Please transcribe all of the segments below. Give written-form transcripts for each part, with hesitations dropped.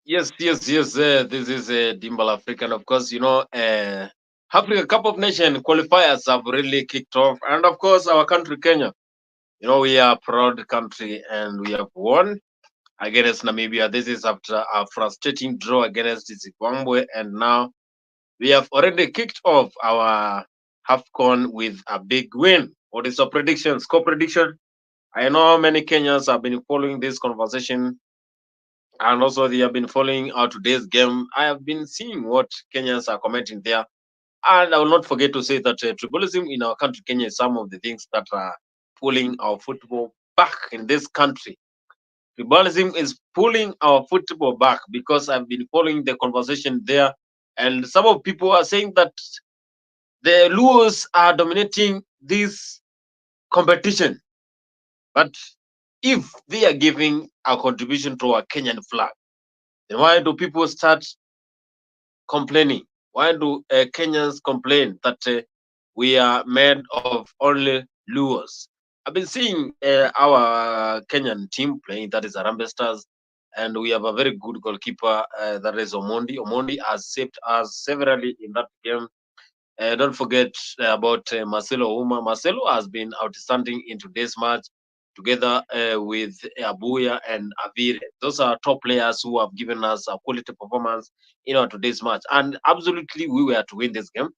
Yes. This is Dimbal African. Of course, Africa Cup of Nation qualifiers have really kicked off, and of course, our country Kenya. We are a proud country, and we have won against Namibia. This is after a frustrating draw against Zimbabwe, and now we have already kicked off our Afcon with a big win. What is your prediction? Score prediction? I know many Kenyans have been following this conversation, and also they have been following our today's game. I have been seeing what Kenyans are commenting there, and I will not forget to say that tribalism in our country, Kenya, is some of the things that are pulling our football back in this country. Tribalism is pulling our football back because I've been following the conversation there, and some of people are saying that the Luos are dominating this competition. But if they are giving a contribution to our Kenyan flag, then why do people start complaining? Why do Kenyans complain that we are made of only Luos? I've been seeing our Kenyan team playing, that is Arambe Stars, and we have a very good goalkeeper, that is Omondi. Omondi has saved us severally in that game. Don't forget about Marcelo Uma. Marcelo has been outstanding in today's match together with Abuya and Avire. Those are top players who have given us a quality performance in our today's match. And absolutely, we were to win this game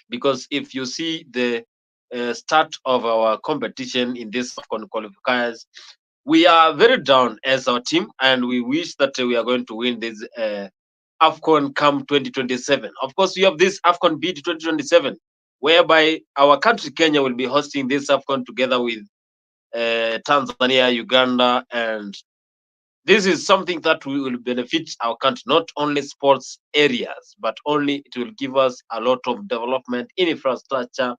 because if you see the start of our competition in this AFCON qualifiers, we are very down as our team, and we wish that we are going to win this AFCON come 2027. Of course, we have this AFCON bid 2027, whereby our country Kenya will be hosting this AFCON together with Tanzania, Uganda, and this is something that will benefit our country, not only sports areas, but only it will give us a lot of development in infrastructure.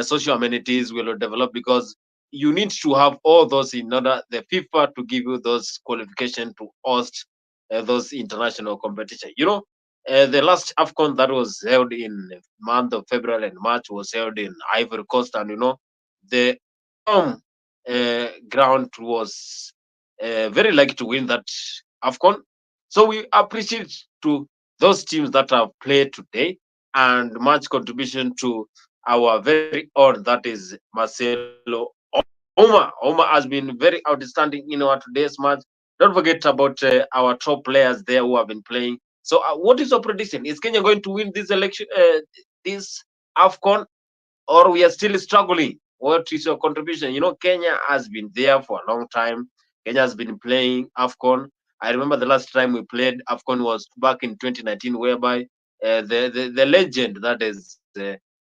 Social amenities will develop because you need to have all those in order the FIFA to give you those qualification to host those international competition. The last AFCON that was held in the month of February and March was held in Ivory Coast, and the home ground was very likely to win that AFCON. So we appreciate to those teams that have played today and much contribution to our very own, that is Marcelo Oma. Oma has been very outstanding in our today's match. Don't forget about our top players there who have been playing. So, what is your prediction? Is Kenya going to win this election, this AFCON, or we are still struggling? What is your contribution? Kenya has been there for a long time. Kenya has been playing AFCON. I remember the last time we played AFCON was back in 2019, whereby the legend, that is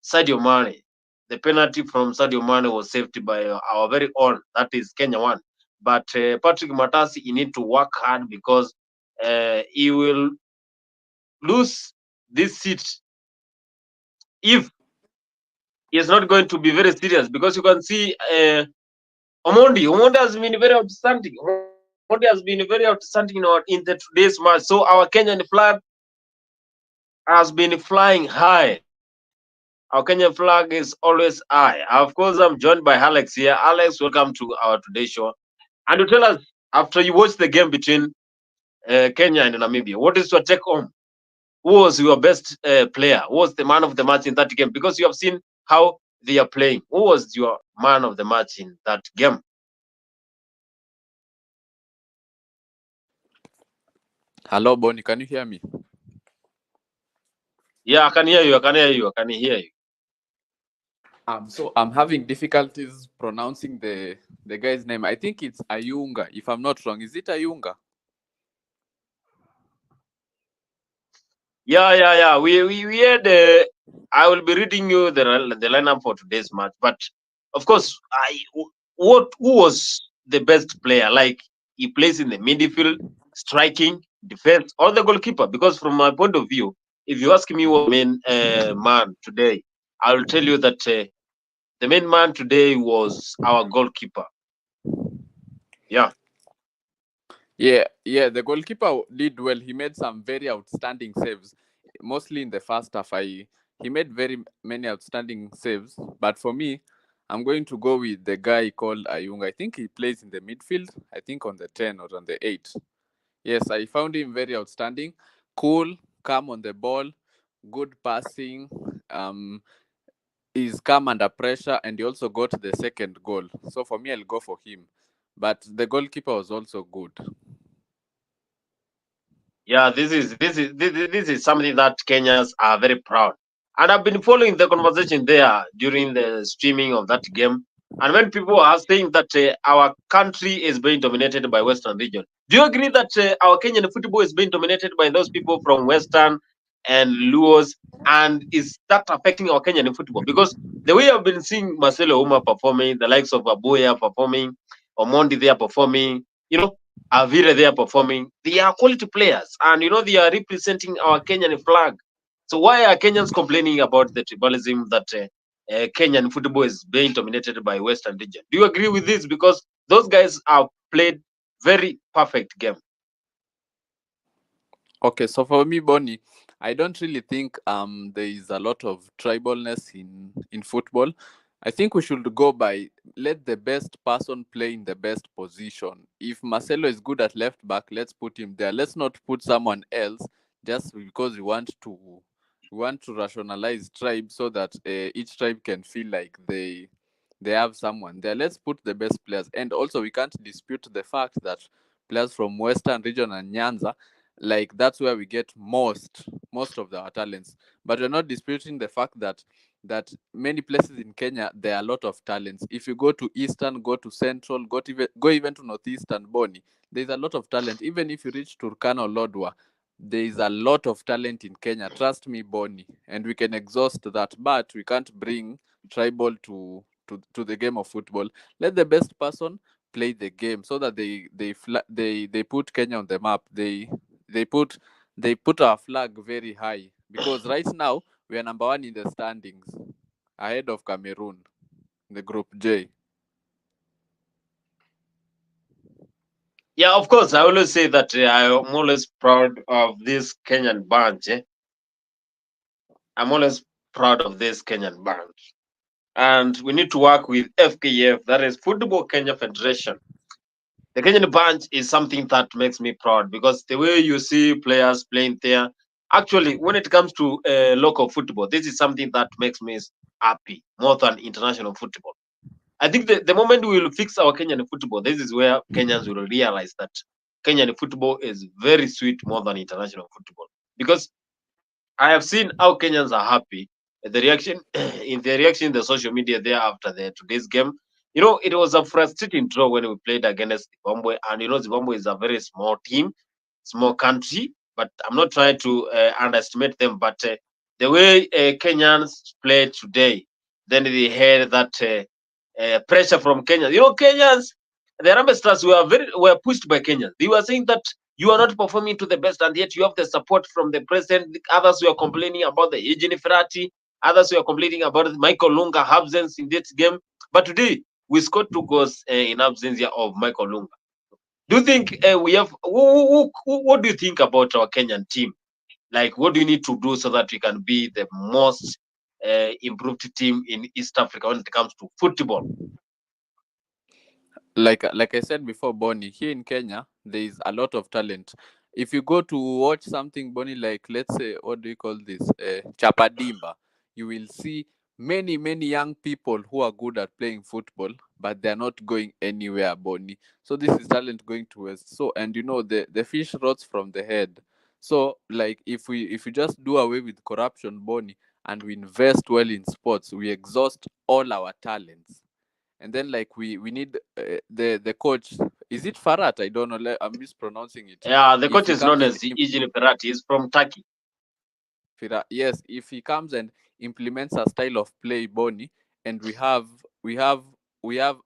Sadio Mane, the penalty from Sadio Mane was saved by our very own, that is Kenya one. But Patrick Matasi, he need to work hard because he will lose this seat if he is not going to be very serious, because you can see Omondi has been very outstanding. Omondi has been very outstanding in the today's match. So our Kenyan flag has been flying high. Our Kenyan flag is always high. Of course, I'm joined by Alex here. Alex, welcome to our today show. And you tell us, after you watch the game between Kenya and Namibia, what is your take home? Who was your best player? Who was the man of the match in that game? Because you have seen how they are playing. Who was your man of the match in that game? Hello, Bonnie. Can you hear me? Yeah, I can hear you. I can hear you. I can hear you. So I'm having difficulties pronouncing the guy's name. I think it's Ayunga, if I'm not wrong. Is it Ayunga? Yeah. We had. I will be reading you the lineup for today's match, but of course, who was the best player? Like, he plays in the midfield, striking, defense, or the goalkeeper? Because from my point of view, if you ask me who was the main man today, I will tell you that the main man today was our goalkeeper. Yeah. Yeah. The goalkeeper did well. He made some very outstanding saves, mostly in the first half. He made very many outstanding saves. But for me, I'm going to go with the guy called Ayunga. I think he plays in the midfield. I think on the 10 or on the 8. Yes, I found him very outstanding. Cool, calm on the ball, good passing. Um, he's calm under pressure, and he also got the second goal. So for me, I'll go for him. But the goalkeeper was also good. Yeah, this is something that Kenyans are very proud. And I've been following the conversation there during the streaming of that game. And when people are saying that our country is being dominated by Western region, do you agree that our Kenyan football is being dominated by those people from Western and Luos? And is that affecting our Kenyan football? Because the way I've been seeing Marcelo Uma performing, the likes of Abuya performing, Omondi there performing, you know, Avira they are performing. They are quality players, and they are representing our Kenyan flag. So why are Kenyans complaining about the tribalism that Kenyan football is being dominated by Western region? Do you agree with this? Because those guys have played very perfect game. Okay, so for me, Bonnie, I don't really think there is a lot of tribalness in football. I think we should go by let the best person play in the best position. If Marcelo is good at left back, let's put him there. Let's not put someone else just because we want to rationalize tribe so that each tribe can feel like they have someone there. Let's put the best players, and also we can't dispute the fact that players from Western region and Nyanza, like that's where we get most of our talents. But we're not disputing the fact that many places in Kenya there are a lot of talents. If you go to Eastern, go to Central, go even to Northeastern Boni, there's a lot of talent. Even if you reach Turkana or Lodwa, there is a lot of talent in Kenya. Trust me, Boni, and we can exhaust that. But we can't bring tribal to the game of football. Let the best person play the game so that they put Kenya on the map. They put they put our flag very high, because right now we are number one in the standings, ahead of Cameroon in the Group J. Yeah, of course. I always say that I'm always proud of this Kenyan bunch. I'm always proud of this Kenyan bunch. And we need to work with FKF, that is Football Kenya Federation. The Kenyan bunch is something that makes me proud because the way you see players playing there, actually, when it comes to local football, this is something that makes me happy more than international football. I think the moment we will fix our Kenyan football, this is where Kenyans will realize that Kenyan football is very sweet more than international football. Because I have seen how Kenyans are happy. The reaction in the reaction in the social media there after the today's game. It was a frustrating draw when we played against Zimbabwe, and Zimbabwe is a very small team, small country. But I'm not trying to underestimate them. But the way Kenyans played today, then they had that pressure from Kenyans. Kenyans, the Harambee Stars were pushed by Kenyans. They were saying that you are not performing to the best, and yet you have the support from the president. Others were complaining about the Eugene Ferrati. Others were complaining about Michael Lunga absence in this game. But today, we scored 2 goals in absence of Michael Lunga. Do you think we have? What do you think about our Kenyan team? Like, what do you need to do so that we can be the most improved team in East Africa when it comes to football? Like I said before, Bonnie, here in Kenya, there is a lot of talent. If you go to watch something, Bonnie, like let's say, what do you call this? Chapadimba, you will see many young people who are good at playing football, but they're not going anywhere, Bonnie. So this is talent going to waste. So, and the fish rots from the head. So like if we just do away with corruption, Bonnie, and we invest well in sports, we exhaust all our talents. And then like we need the coach, is it Farat? I don't know, I'm mispronouncing it. Yeah, the If coach he is known comes as and Eugene Ferrati. He's from Turkey. Yes, if he comes and implements a style of play, Bonnie, and we have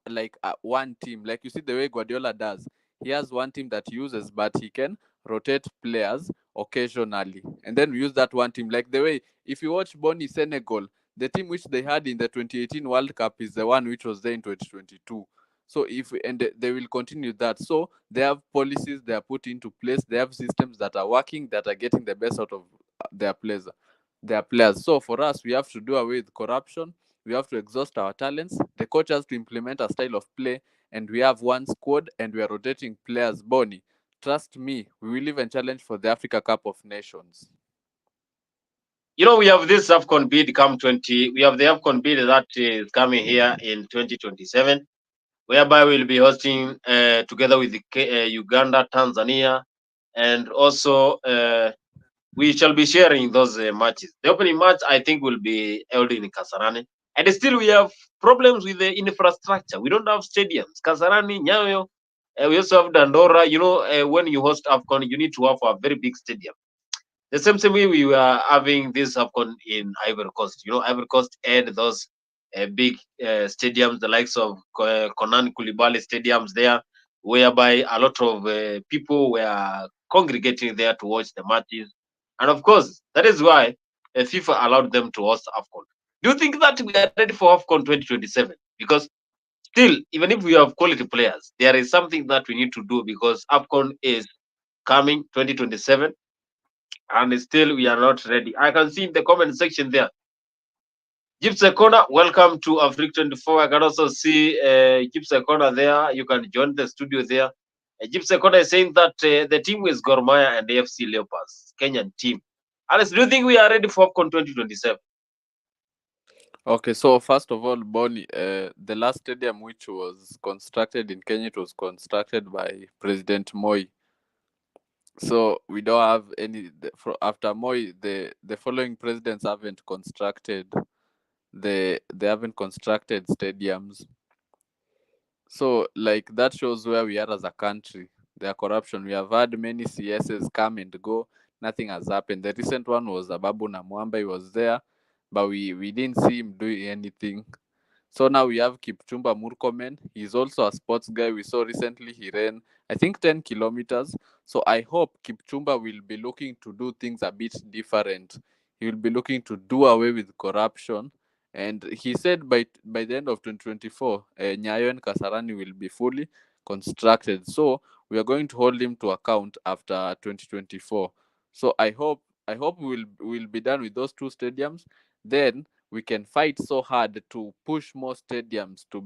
like one team, like you see the way Guardiola does. He has one team that he uses, but he can rotate players occasionally, and then we use that one team. Like the way, if you watch Bonnie Senegal, the team which they had in the 2018 World Cup is the one which was there in 2022. So and they will continue that. So they have policies they are put into place. They have systems that are working, that are getting the best out of their players. So for us, we have to do away with corruption. We have to exhaust our talents. The coach has to implement a style of play, and we have one squad, and we are rotating players, Bonnie, trust me, we will even challenge for the Africa Cup of Nations. We have this Afcon bid come 20. We have the Afcon bid that is coming here in 2027, whereby we'll be hosting together with Uganda, Tanzania, and also we shall be sharing those matches. The opening match, I think, will be held in Kasarani. And still, we have problems with the infrastructure. We don't have stadiums. Kasarani, Nyayo, we also have Dandora. When you host Afcon, you need to have a very big stadium. The same way we were having this Afcon in Ivory Coast. Ivory Coast had those big stadiums, the likes of Konan Koulibaly stadiums there, whereby a lot of people were congregating there to watch the matches. And of course, that is why FIFA allowed them to host Afcon. Do you think that we are ready for Afcon 2027? Because still, even if we have quality players, there is something that we need to do because Afcon is coming 2027 and still we are not ready. I can see in the comment section there. Gypsy Corner, welcome to Africa 24. I can also see Gypsy Corner there. You can join the studio there. Gypsy Corner is saying that the team is Gor Mahia and AFC Leopards, Kenyan team. Alice, do you think we are ready for AFCON 2027? Okay, so first of all, Bonnie, the last stadium which was constructed in Kenya, it was constructed by President Moi. So we don't have any after Moi. The following presidents haven't constructed they haven't constructed stadiums. So like that shows where we are as a country. Their corruption. We have had many CSs come and go. Nothing has happened. The recent one was Ababu Namwamba. He was there, but we didn't see him doing anything. So now we have Kipchumba Murkomen. He's also a sports guy. We saw recently he ran, I think, 10 kilometers. So I hope Kipchumba will be looking to do things a bit different. He will be looking to do away with corruption. And he said by the end of 2024, Nyayo and Kasarani will be fully constructed. So we are going to hold him to account after 2024. So I hope we'll be done with those two stadiums. Then we can fight so hard to push more stadiums to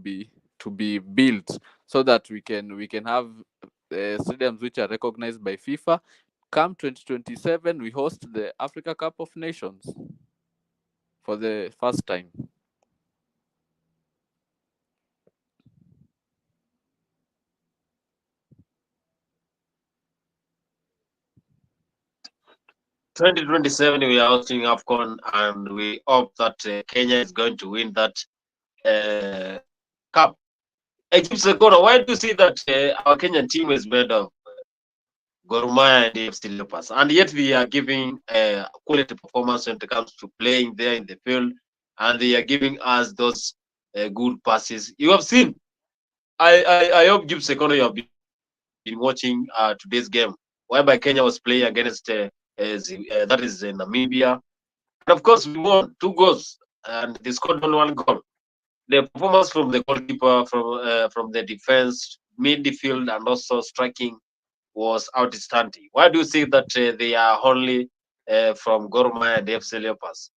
be built so that we can have stadiums which are recognized by FIFA. Come 2027, we host the Africa Cup of Nations for the first time. Twenty 2027, we are hosting AFCON, and we hope that Kenya is going to win that cup. Gypsy Corner, why do you see that our Kenyan team is made of Gor Mahia and AFC Leopards, and yet they are giving quality performance when it comes to playing there in the field, and they are giving us those good passes. You have seen. I hope Gibbs Econo, you have been watching today's game, whereby Kenya was playing against that is Namibia, and of course we won 2 goals, and they scored only 1 goal. The performance from the goalkeeper, from the defense, midfield, and also striking was outstanding. Why do you think that they are only from Gor Mahia and FC Leopards?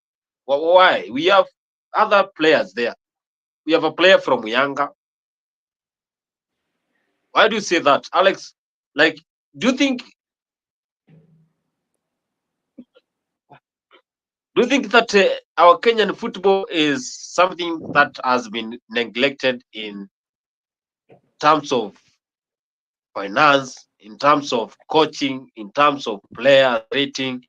Why? We have other players there. We have a player from Yanga. Why do you say that, Alex? Like, do you think that our Kenyan football is something that has been neglected in terms of finance, in terms of coaching, in terms of player rating?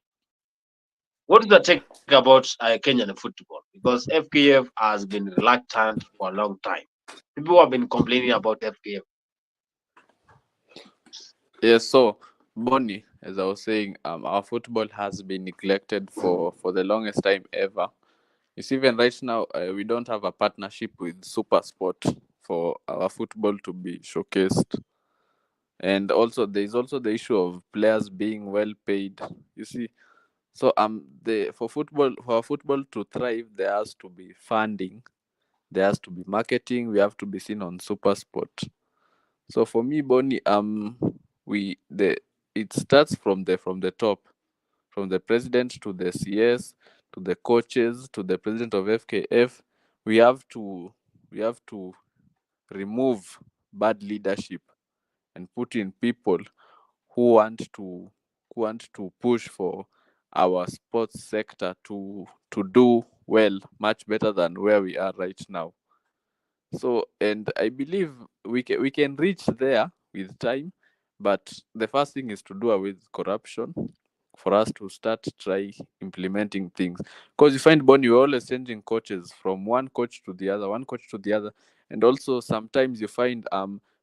What is the take about Kenyan football? Because FKF has been reluctant for a long time. People have been complaining about FKF. Yes, so Bonnie, as I was saying, our football has been neglected for the longest time ever. It's even right now we don't have a partnership with Super Sport for our football to be showcased. And also there is also the issue of players being well paid. You see, so the for our football to thrive, there has to be funding, there has to be marketing, we have to be seen on Super Sport. So for me, Bonnie, we the it starts from the top, from the president to the CS to the coaches to the president of FKF. We have to remove bad leadership and put in people who want to push for our sports sector to do well, much better than where we are right now. So, and I believe we can reach there with time, but the first thing is to do away with corruption for us to start try implementing things. Because you find, Bonnie, you're always changing coaches from one coach to the other, one coach to the other, and also sometimes you find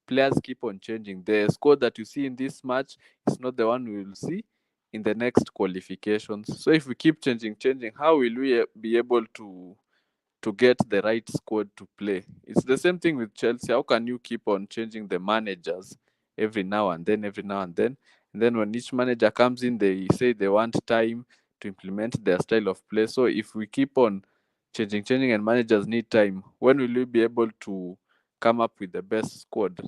players keep on changing. The score that you see in this match is not the one we will see in the next qualifications. So if we keep changing, how will we be able to get the right squad to play? It's the same thing with Chelsea. How can you keep on changing the managers every now and then, every now and then? And then when each manager comes in, they say they want time to implement their style of play. So if we keep on changing, and managers need time, when will we be able to come up with the best squad?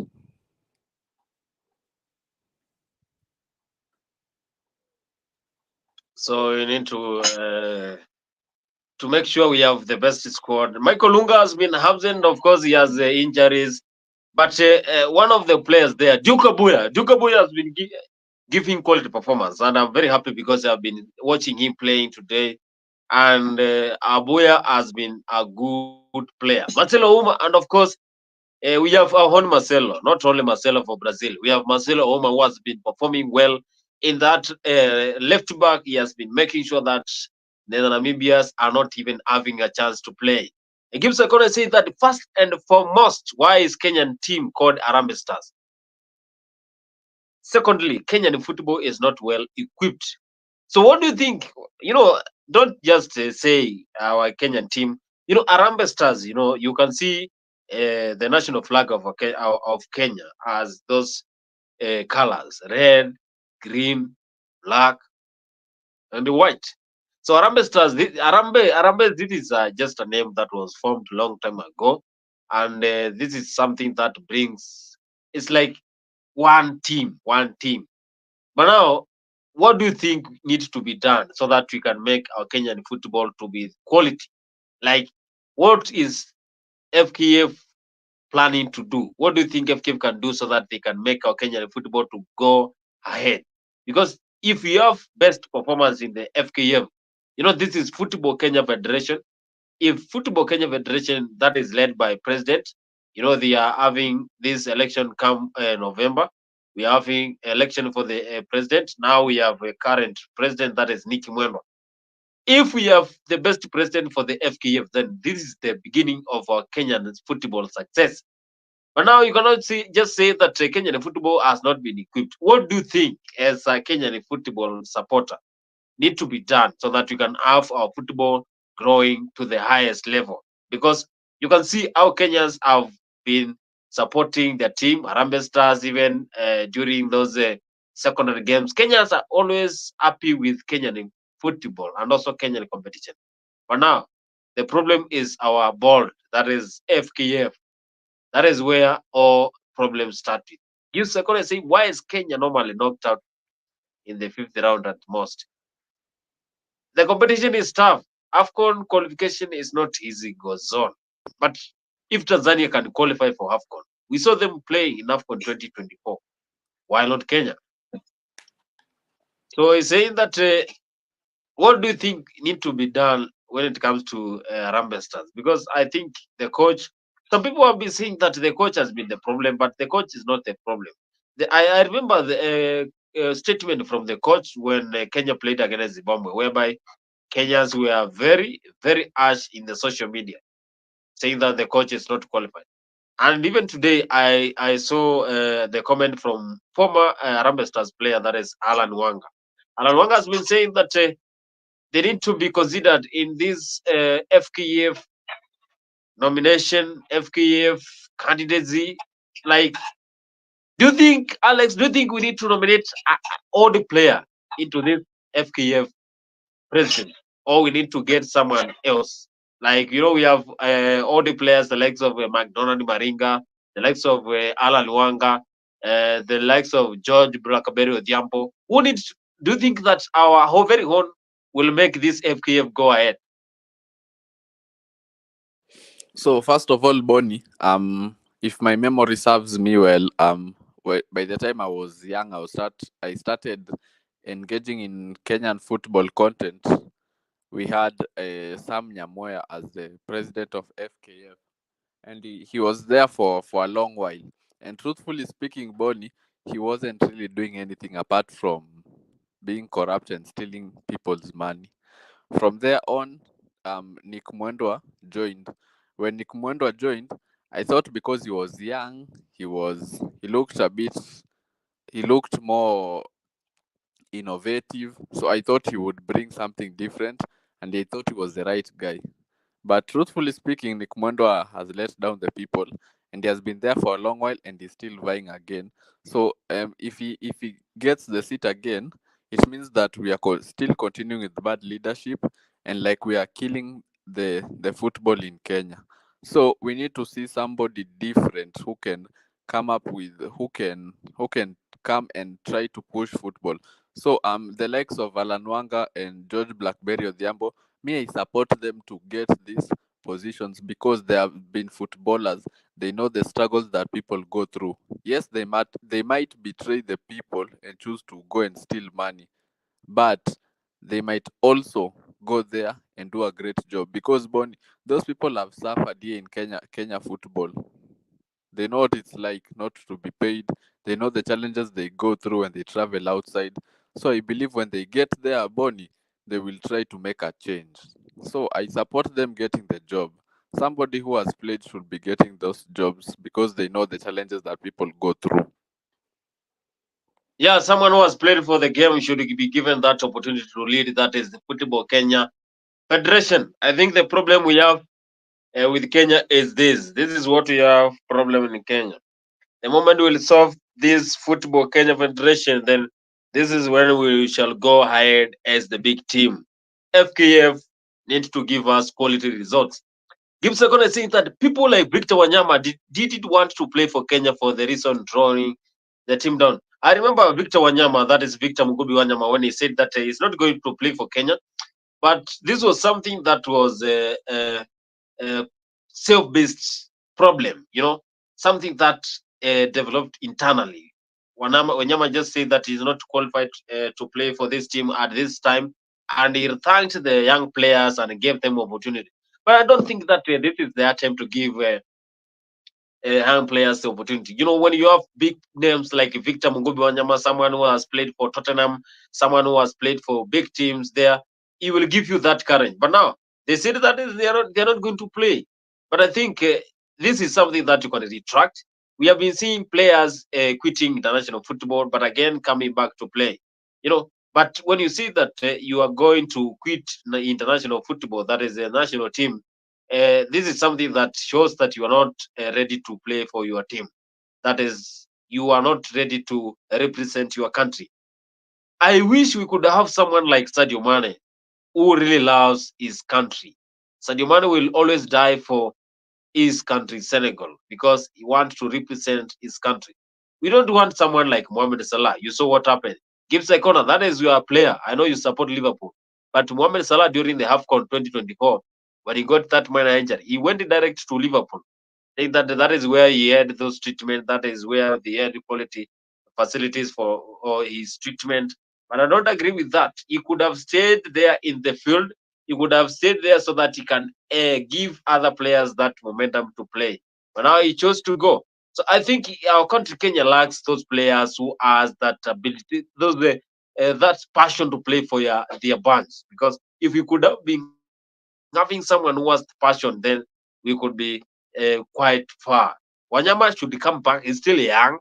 So you need to make sure we have the best squad. Michael Lunga has been absent. Of course, he has injuries. But one of the players there, Duke Abuya has been giving quality performance. And I'm very happy because I've been watching him playing today. And Abuya has been a good player. Marcelo Uma, and of course, we have our own Marcelo, not only Marcelo for Brazil. We have Marcelo Oma who has been performing well in that left back. He has been making sure that the Namibians are not even having a chance to play. Gibbs Akona says that first and foremost, why is Kenyan team called Harambee Stars? Secondly, Kenyan football is not well equipped. So what do you think? Don't just say our Kenyan team. Harambee Stars. You can see the national flag of Kenya as those colors: red, green, black, and white. So Harambee Stars, Harambee, this is just a name that was formed long time ago, and this is something that brings. It's like one team, one team. But now, what do you think needs to be done so that we can make our Kenyan football to be quality? Like, what is FKF planning to do? What do you think FKF can do so that they can make our Kenyan football to go ahead? Because if we have best performance in the FKF, this is Football Kenya Federation. If Football Kenya Federation that is led by president, they are having this election come November. We are having election for the president. Now we have a current president that is Nicky Mwendwa. If we have the best president for the FKF, then this is the beginning of our Kenyan football success. But now you cannot just say that Kenyan football has not been equipped. What do you think, as a Kenyan football supporter, need to be done so that we can have our football growing to the highest level? Because you can see how Kenyans have been supporting their team, Harambee Stars, even during those secondary games. Kenyans are always happy with Kenyan football and also Kenyan competition. But now, the problem is our board, that is FKF. That is where all problems start with. You second say, why is Kenya normally knocked out in the fifth round at most? The competition is tough. Afcon qualification is not easy, goes on. But if Tanzania can qualify for Afcon, we saw them play in Afcon 2024. Why not Kenya? So he's saying that what do you think need to be done when it comes to Harambee Stars? Because I think the coach, some people have been saying that the coach has been the problem, but the coach is not the problem. I remember the statement from the coach when Kenya played against Zimbabwe, whereby Kenyans were very, very harsh in the social media, saying that the coach is not qualified. And even today, I saw the comment from former Harambee Stars player, that is Alan Wanga. Alan Wanga has been saying that they need to be considered in this FKF nomination, FKF candidacy. Like, do you think, Alex, do you think we need to nominate all the player into this FKF president, or we need to get someone else? Like, we have all the players, the likes of McDonald Maringa, the likes of Alan Wanga, the likes of George Blackberry Odhiambo. Do you think that our whole very own will make this FKF go ahead? So first of all, Bonnie, if my memory serves me well, by the time I was young, I started engaging in Kenyan football content. We had Sam Nyamoya as the president of FKF, and he was there for a long while. And truthfully speaking, Bonnie, he wasn't really doing anything apart from being corrupt and stealing people's money. From there on, Nick Mwendwa joined. When Nick Mwendwa joined, I thought because he was young, he looked a bit he looked more innovative. So I thought he would bring something different, and I thought he was the right guy. But truthfully speaking, Nick Mwendwa has let down the people, and he has been there for a long while, and he's still vying again. So if he gets the seat again, it means that we are still continuing with bad leadership, and like we are killing the football in Kenya. So we need to see somebody different who can come up with who can come and try to push football. So the likes of Alan Wanga and George Blackberry Odhiambo, me, I support them to get these positions because they have been footballers. They know the struggles that people go through. Yes, they might betray the people and choose to go and steal money, but they might also go there and do a great job because Bonnie, those people have suffered here in Kenya football. They know what it's like not to be paid. They know the challenges they go through when they travel outside. So I believe when they get there, Bonnie, they will try to make a change. So I support them getting the job. Somebody who has played should be getting those jobs because they know the challenges that people go through. Yeah, someone who has played for the game should be given that opportunity to lead. That is the Football Kenya Federation. I think the problem we have with Kenya is this. This is what we have problem in Kenya. The moment we'll solve this Football Kenya Federation, then this is when we shall go ahead as the big team. FKF need to give us quality results. Gibbs Second is saying that people like Victor Wanyama did want to play for Kenya for the reason drawing the team down. I remember Victor Wanyama, that is Victor Mugubi Wanyama, when he said that he's not going to play for Kenya. But this was something that was a self-based problem, something that developed internally. Wanyama just said that he's not qualified to play for this team at this time, and he thanked the young players and gave them opportunity. But I don't think that this is their time to give young players the opportunity. When you have big names like Victor Mugubi Wanyama, someone who has played for Tottenham, someone who has played for big teams there, he will give you that courage. But now they said that they're not going to play. But I think this is something that you can retract. We have been seeing players quitting international football, but again coming back to play. But when you see that you are going to quit international football, that is a national team, this is something that shows that you are not ready to play for your team. That is, you are not ready to represent your country. I wish we could have someone like Sadio Mane who really loves his country. Sadio Mane will always die for his country, Senegal, because he wants to represent his country. We don't want someone like Mohamed Salah. You saw what happened. Gibbs Icona, that is your player. I know you support Liverpool. But Mohamed Salah during the Afcon 2024, when he got that minor injury, he went direct to Liverpool. I think that is where he had those treatment. That is where they had quality facilities for or his treatment. But I don't agree with that. He could have stayed there in the field. He could have stayed there so that he can give other players that momentum to play. But now he chose to go. So I think our country Kenya lacks those players who has that ability, that passion to play for their bands. Because if we could have been having someone who has the passion, then we could be quite far. Wanyama should come back. He's still young.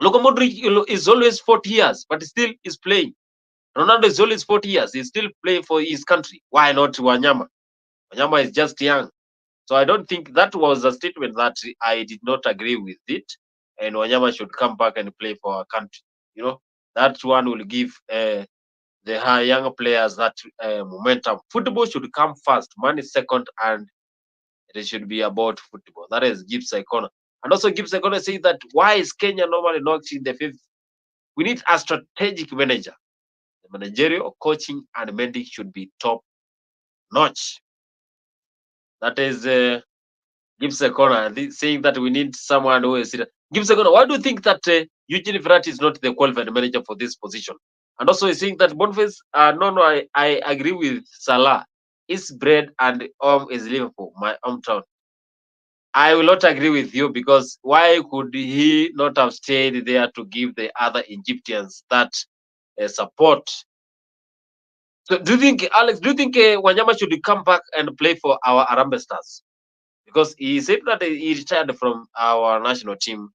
Luka Modric is always 40 years, but still is playing. Ronaldo is always 40 years. He's still playing for his country. Why not Wanyama? Wanyama is just young. So I don't think that was a statement that I did not agree with it. And Wanyama should come back and play for our country. That one will give the younger players that momentum. Football should come first, money second, and it should be about football. That is Gibbs Icona. And also Gibbs Icona say that why is Kenya normally not in the fifth? We need a strategic manager. The managerial, coaching, and mending should be top notch. That is Gibbs Icona saying that we need someone who is Give second. Why do you think that Eugene Ferrat is not the qualified manager for this position? And also, he's saying that Boniface, no, I agree with Salah. His bread and home is Liverpool, my hometown. I will not agree with you because why could he not have stayed there to give the other Egyptians that support? So, do you think, Alex? Do you think Wanyama should come back and play for our Arambe Stars? Because he said that he retired from our national team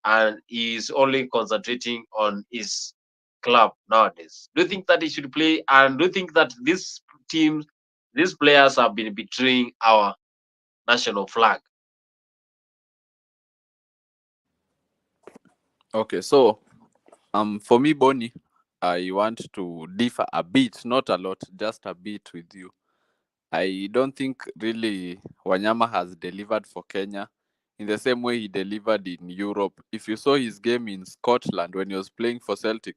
and he's only concentrating on his club nowadays. Do you think that he should play? And do you think that these teams, these players have been betraying our national flag? Okay, so for me, Bonnie, I want to differ a bit, not a lot, just a bit with you. I don't think really Wanyama has delivered for Kenya in the same way he delivered in Europe. If you saw his game in Scotland when he was playing for Celtic,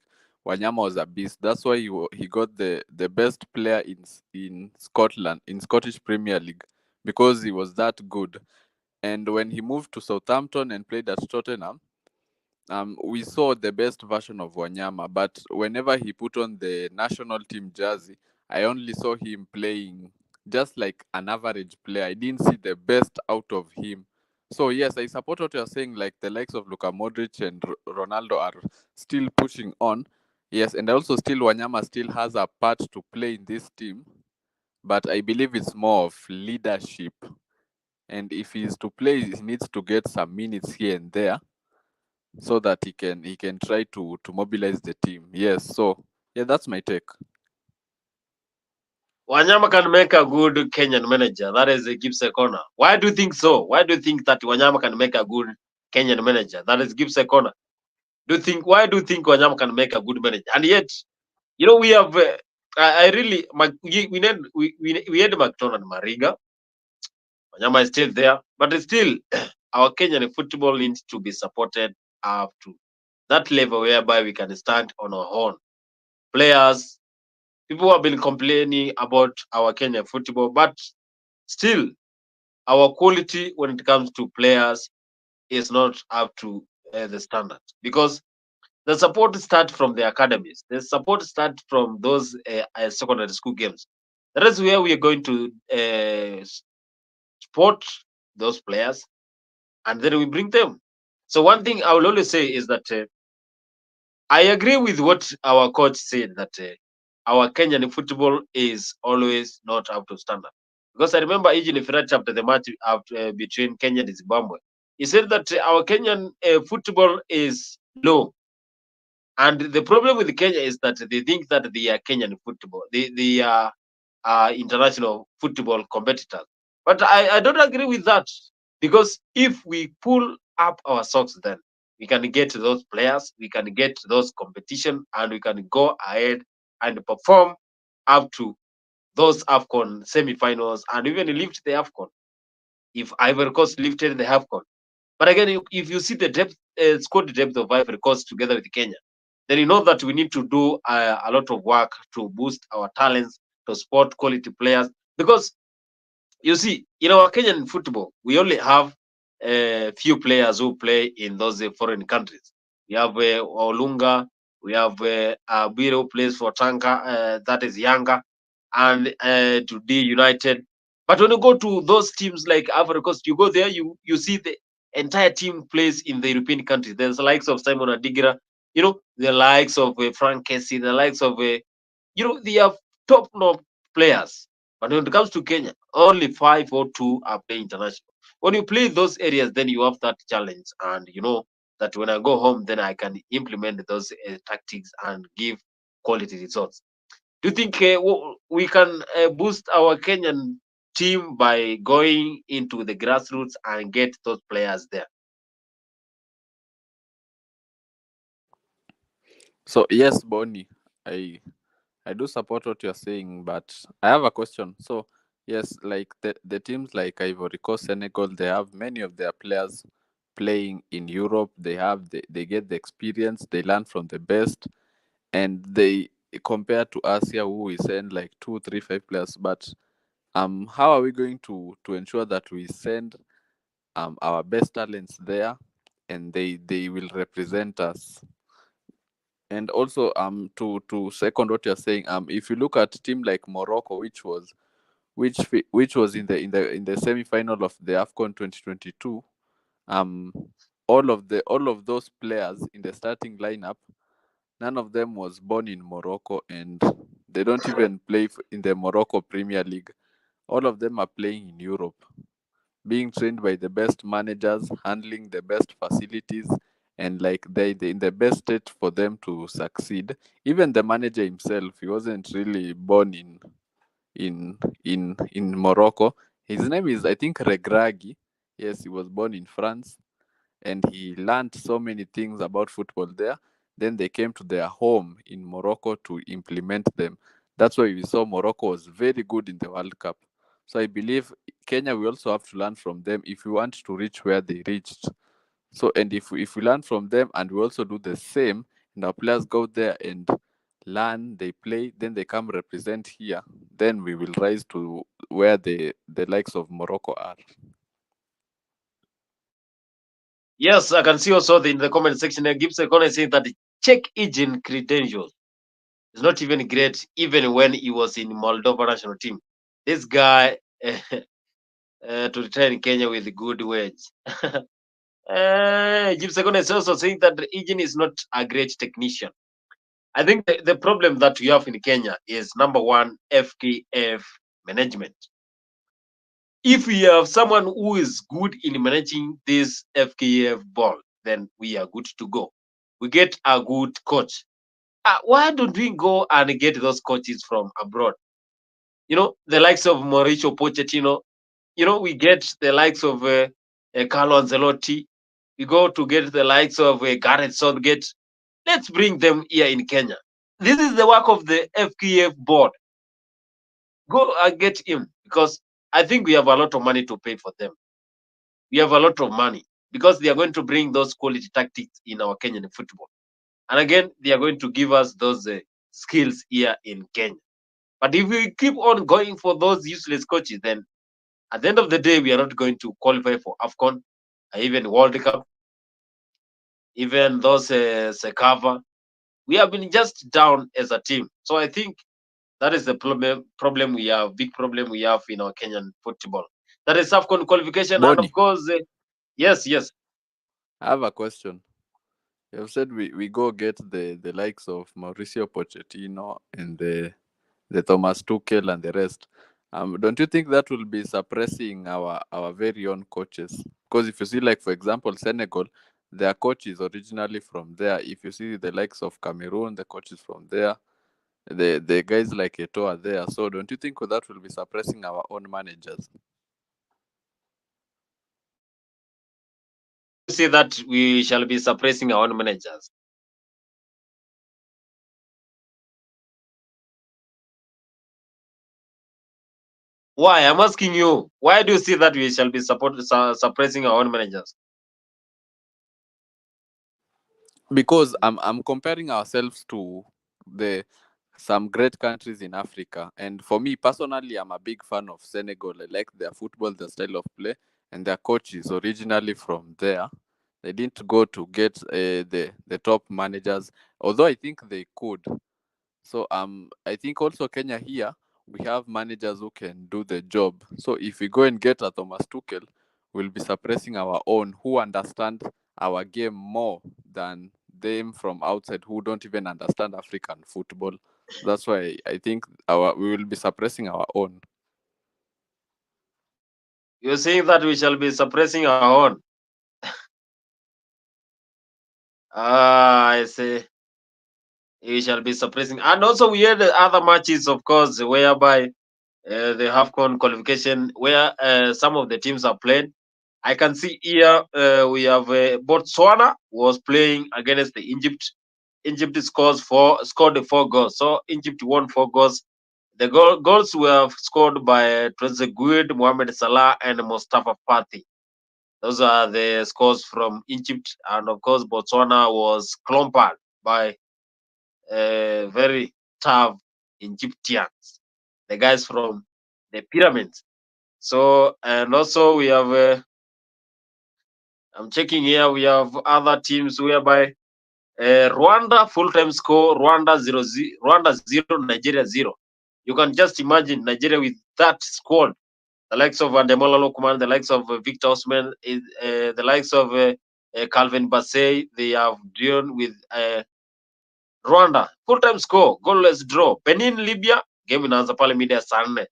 Wanyama was a beast. That's why he got the best player in Scotland, in Scottish Premier League, because he was that good. And when he moved to Southampton and played at Tottenham, we saw the best version of Wanyama, but whenever he put on the national team jersey, I only saw him playing just like an average player. I didn't see the best out of him. So yes, I support what you're saying. Like the likes of Luka Modric and Ronaldo are still pushing on. Yes, and also still Wanyama still has a part to play in this team, but I believe it's more of leadership. And if he's to play, he needs to get some minutes here and there so that he can try to mobilize the team. Yes, so yeah, that's my take. Wanyama can make a good Kenyan manager. That is Gibbs Corner. Why do you think so? Why do you think that Wanyama can make a good Kenyan manager? That is Gibbs Corner. Do you think? Why do you think Wanyama can make a good manager? And yet, we have. I really, we had McDonald Mariga. Wanyama is still there, but still, our Kenyan football needs to be supported up to that level whereby we can stand on our own. Players, people have been complaining about our Kenyan football, but still, our quality when it comes to players is not up to the standard because the support start from the academies. The support start from those secondary school games. That is where we are going to support those players and then we bring them. So one thing I will always say is that I agree with what our coach said that our Kenyan football is always not up to standard. Because I remember Eugene Ferrat after the match between Kenya and Zimbabwe, he said that our Kenyan football is low. And the problem with Kenya is that they think that they are Kenyan football. They are international football competitors. But I don't agree with that because if we pull up our socks, then we can get those players, we can get those competition, and we can go ahead and perform up to those Afcon semi-finals and even lift the Afcon. If Ivory Coast lifted the Afcon, but again, if you see the depth, squad depth of Ivory Coast together with Kenya, then you know that we need to do a lot of work to boost our talents, to support quality players. Because you see, in our Kenyan football, we only have a few players who play in those foreign countries. We have Olunga, we have Abiro who plays for Tanka, that is Yanga, and to D United. But when you go to those teams like Ivory Coast, you go there, you see the entire team plays in the European countries. There's the likes of Simon Adigira, the likes of Frank Kessie, the likes of they have top notch players. But when it comes to Kenya, only five or two are playing international. When you play those areas, then you have that challenge, and you know that when I go home, then I can implement those tactics and give quality results. Do you think we can boost our Kenyan team by going into the grassroots and get those players there? So yes, Bonnie, I I do support what you're saying, but I have a question. So yes, like the teams like Ivory Coast, Senegal, they have many of their players playing in Europe. They get the experience, they learn from the best, and they compare to us here who we send like two, three, five players. But how are we going to ensure that we send our best talents there and they will represent us. And also, to second what you're saying, if you look at team like Morocco, which was in the semi final of the Afcon 2022, um all of those players in the starting lineup, none of them was born in Morocco, and they don't even play in the Morocco Premier League. All of them are playing in Europe, being trained by the best managers, handling the best facilities, and like they in the best state for them to succeed. Even the manager himself, he wasn't really born in in Morocco. His name is, I think, Regragui. Yes, he was born in France, and he learned so many things about football there. Then they came to their home in Morocco to implement them. That's why we saw Morocco was very good in the World Cup. So I believe Kenya, we also have to learn from them if we want to reach where they reached. So, and if we learn from them and we also do the same, and our players go there and learn, they play, then they come represent here, then we will rise to where the likes of Morocco are. Yes, I can see also in the comment section there, Gibbs Ekone saying that check engine credentials is not even great, even when he was in Moldova national team. This guy to return in Kenya with a good wage. Gibbs Ekone is also saying that the engine is not a great technician. I think the problem that we have in Kenya is number one, FKF management. If we have someone who is good in managing this FKF ball, then we are good to go. We get a good coach. Why don't we go and get those coaches from abroad? The likes of Mauricio Pochettino. We get the likes of Carlo Ancelotti. We go to get the likes of Gareth Southgate. Let's bring them here in Kenya. This is the work of the FKF board. Go and get him because I think we have a lot of money to pay for them. We have a lot of money because they are going to bring those quality tactics in our Kenyan football. And again, they are going to give us those skills here in Kenya. But if we keep on going for those useless coaches, then at the end of the day, we are not going to qualify for Afcon, even World Cup, even those Sekava. We have been just down as a team. So I think that is the problem we have, big problem we have in our Kenyan football. That is Afcon qualification, and of Bonnie, course, yes, yes. I have a question. You have said we go get the likes of Mauricio Pochettino and the Thomas Tuchel and the rest. Don't you think that will be suppressing our very own coaches? Because if you see, like for example, Senegal, their coach is originally from there. If you see the likes of Cameroon, the coach is from there. The guys like Eto'o are there. So don't you think that will be suppressing our own managers? You see that we shall be suppressing our own managers. Why? I'm asking you. Why do you see that we shall be suppressing our own managers? Because I'm comparing ourselves to the some great countries in Africa, and for me personally, I'm a big fan of Senegal. I like their football, their style of play, and their coach is originally from there. They didn't go to get the top managers, although I think they could. So I think also Kenya here we have managers who can do the job. So if we go and get a Thomas Tuchel, we'll be suppressing our own who understand our game more than them from outside who don't even understand African football. That's why I think our we will be suppressing our own. You're saying that we shall be suppressing our own. I say we shall be suppressing. And also, we had other matches, of course, whereby the AFCON qualification, where some of the teams are playing. I can see here we have Botswana was playing against the Egypt. Egypt scored the 4 goals. So Egypt won 4 goals. The goals were scored by Trezeguet, Mohamed Salah, and Mustafa Partey. Those are the scores from Egypt, and of course Botswana was clompered by very tough Egyptians, the guys from the pyramids. So and also we have I'm checking here. We have other teams whereby Rwanda full time score Rwanda 0 Nigeria 0. You can just imagine Nigeria with that squad, the likes of Ademola Lookman, the likes of Victor Osman, the likes of Calvin Bassey. They have drawn with Rwanda full time score goalless draw. Benin Libya game inaanza pale mida ya saa 4.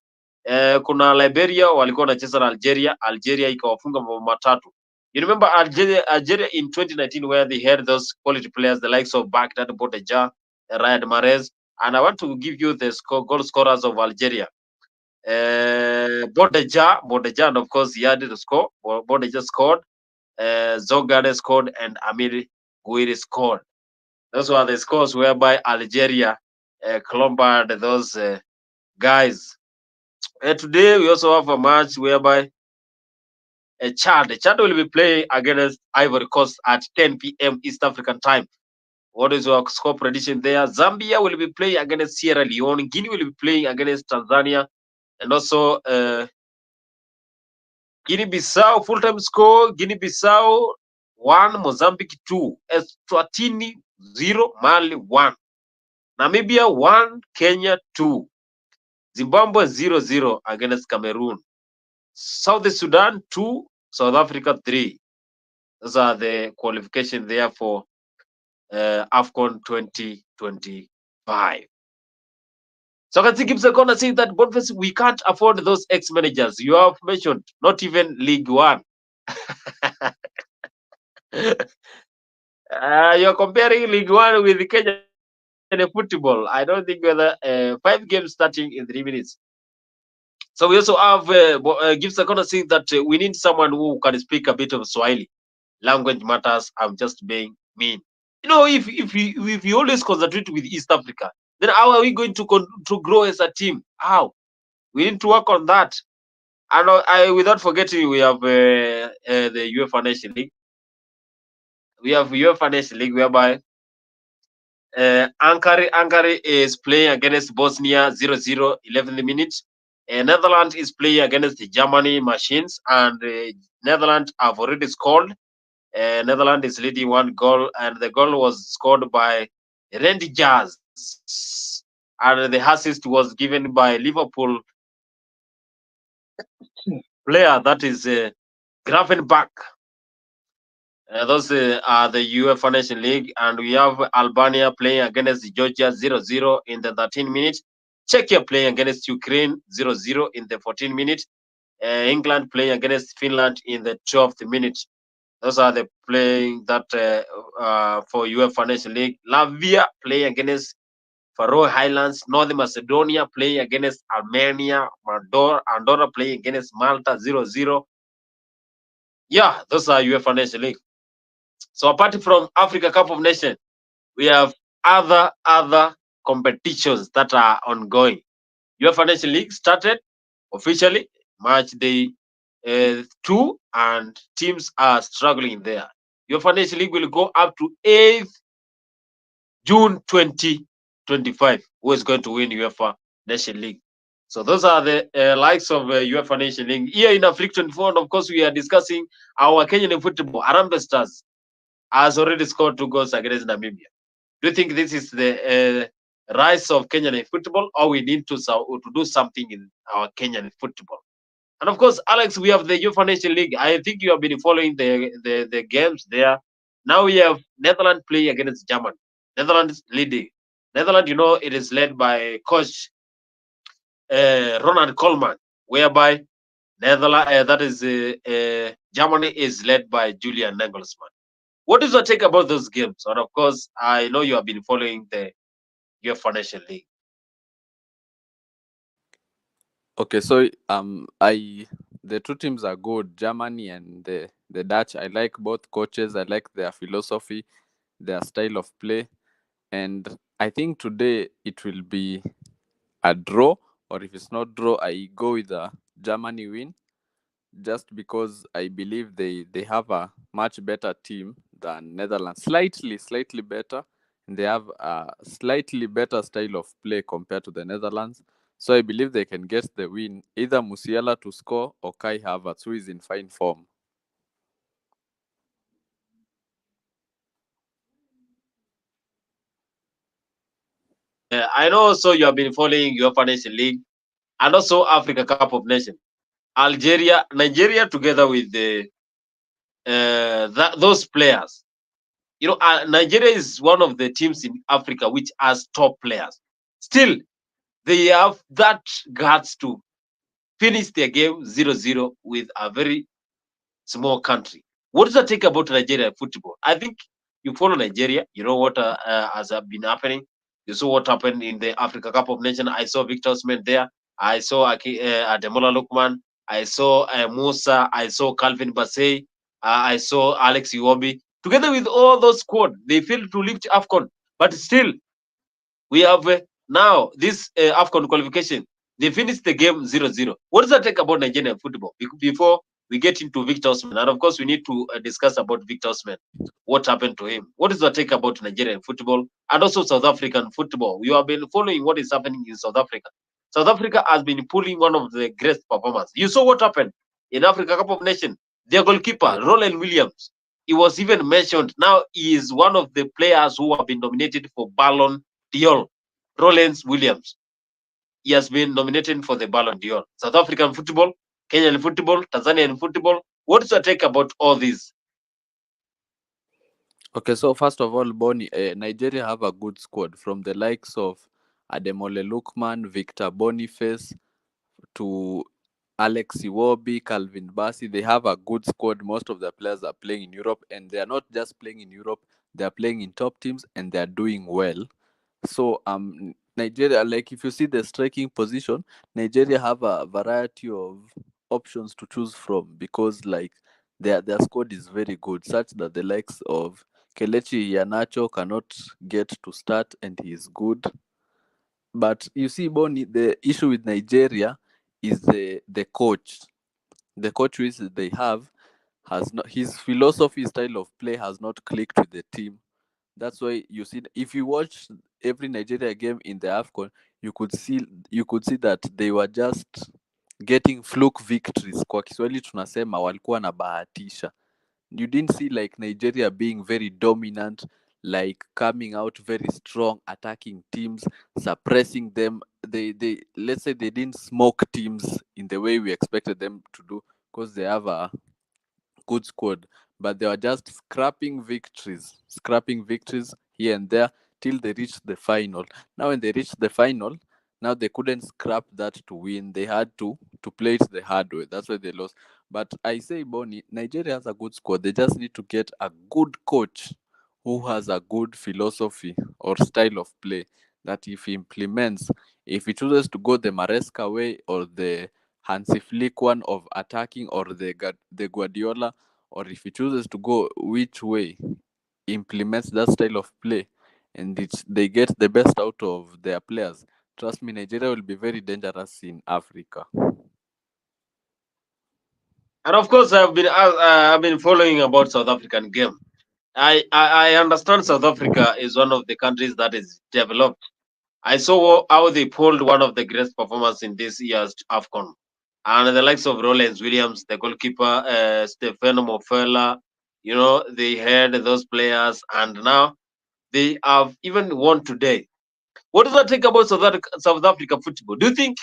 Kuna Liberia walikuwa wanacheza na Algeria ikawafunga mabao matatu. You remember Algeria in 2019 where they had those quality players the likes of Baghdad Bodeja, Riyad Mahrez, and I want to give you the goal scorers of Algeria. Bodeja, and of course he had the score. Bodeja scored, Zogade scored, and Amir Gouiri scored. Those were the scores whereby Algeria clobbered those guys. Today we also have a match whereby Chad will be playing against Ivory Coast at 10 p.m. East African time. What is your score prediction there? Zambia will be playing against Sierra Leone. Guinea will be playing against Tanzania. And also Guinea-Bissau, full-time score, Guinea-Bissau 1, Mozambique 2, Eswatini 0, Mali 1, Namibia 1, Kenya 2, Zimbabwe 0-0 against Cameroon, South Sudan 2, South Africa 3. Those are the qualifications there for Afcon 2025. So Katsi keeps gonna say that Boniface, we can't afford those ex-managers you have mentioned, not even League One. You're comparing League One with the Kenyan football. I don't think whether 5 games starting in 3 minutes. So we also have Gibbs are gonna say that we need someone who can speak a bit of Swahili. Language matters. I'm just being mean. If we always concentrate with East Africa, then how are we going to grow as a team? How? We need to work on that. And without forgetting, we have the UEFA Nation League. We have UEFA Nation League whereby Ankara is playing against Bosnia 0-0, 11th minute. Netherlands is playing against the Germany Machines, and Netherlands have already scored. Netherlands is leading 1 goal, and the goal was scored by Rangers, and the assist was given by Liverpool player, that is Gravenberch. Those are the UEFA Nation League, and we have Albania playing against Georgia 0-0 in the 13 minutes. Czechia playing against Ukraine 0-0 in the 14 minutes. England playing against Finland in the 12th minute. Those are the playing that for UEFA Nation League. Latvia playing against Faroe Highlands. North Macedonia playing against Armenia. Andorra playing against Malta 0-0. Yeah, those are UEFA Nation League. So apart from Africa Cup of Nations, we have other competitions that are ongoing. UEFA Nation League started officially March day 2, and teams are struggling there. UEFA Nation League will go up to 8th June 2025. Who is going to win UEFA Nation League? So those are the likes of UEFA Nation League. Here in Africa 24, and of course, we are discussing our Kenyan football. Harambee Stars has already scored 2 goals against Namibia. Do you think this is the rise of Kenyan football, or we need to do something in our Kenyan football? And of course, Alex, we have the UEFA Nation League. I think you have been following the games there. Now we have Netherlands playing against Germany. Netherlands leading. Netherlands, it is led by coach Ronald Koeman, whereby that is Germany is led by Julian Nagelsmann. What is your take about those games? And of course, I know you have been following the UEFA Nation League. Okay, so the two teams are good, Germany and the Dutch. I like both coaches. I like their philosophy, their style of play, and I think today it will be a draw, or if it's not draw, I go with a Germany win, just because I believe they have a much better team than Netherlands, slightly better, and they have a slightly better style of play compared to the Netherlands. So I believe they can get the win, either Musiala to score or Kai Havertz, who is in fine form. I know also you have been following UEFA Nation League and also Africa Cup of Nations. Algeria, Nigeria, together with those players. Nigeria is one of the teams in Africa which has top players. Still, they have that guts to finish their game 0-0 with a very small country. What does that take about Nigeria football? I think you follow Nigeria. You know what has been happening. You saw what happened in the Africa Cup of Nations. I saw Victor Osimhen there. I saw Ademola Lukman. I saw Musa. I saw Calvin Bassey. I saw Alex Iwobi. Together with all those squad, they failed to lift Afcon. But still, we have now this Afcon qualification. They finished the game 0-0. What does that take about Nigerian football? Before we get into Victor Osimhen, and of course, we need to discuss about Victor Osimhen. What happened to him? What does that take about Nigerian football and also South African football? You have been following what is happening in South Africa. South Africa has been pulling one of the great performers. You saw what happened in Africa Cup of Nations. Their goalkeeper, Yeah. Roland Williams, he was even mentioned. Now he is one of the players who have been nominated for Ballon d'Or. Rollins Williams. He has been nominated for the Ballon d'Or. South African football, Kenyan football, Tanzanian football. What's your take about all these? Okay, so first of all, Bonnie, Nigeria have a good squad from the likes of Ademole Lukman, Victor Boniface, to Alex Iwobi, Calvin Bassey. They have a good squad. Most of the players are playing in Europe, and they are not just playing in Europe. They are playing in top teams, and they are doing well. So Nigeria, like if you see the striking position, Nigeria have a variety of options to choose from because like their squad is very good, such that the likes of Kelechi Iheanacho cannot get to start and he is good. But you see, Bonnie, the issue with Nigeria is the coach. The coach which they have has not, his philosophy style of play has not clicked with the team. That's why you see, if you watch every Nigeria game in the Afcon, you could see that they were just getting fluke victories. Kwa Kiswahili tunasema walikuwa na bahatisha. You didn't see like Nigeria being very dominant, like coming out very strong, attacking teams, suppressing them. They let's say they didn't smoke teams in the way we expected them to do because they have a good squad, but they were just scrapping victories here and there till they reached the final. Now, when they reached the final, now they couldn't scrap that to win. They had to play it the hard way. That's why they lost. But I say, Bonnie, Nigeria has a good squad. They just need to get a good coach who has a good philosophy or style of play that if he implements, if he chooses to go the Maresca way or the Hansi Flick one of attacking or the Guardiola, or if he chooses to go which way, implements that style of play, and they get the best out of their players. Trust me, Nigeria will be very dangerous in Africa. And of course, I've been following about South African game. I understand South Africa is one of the countries that is developed. I saw how they pulled one of the greatest performers in this year's AFCON. And the likes of Rollins Williams, the goalkeeper, Stefano Mofela, they had those players, and now they have even won today. What does that think about South Africa football? Do you think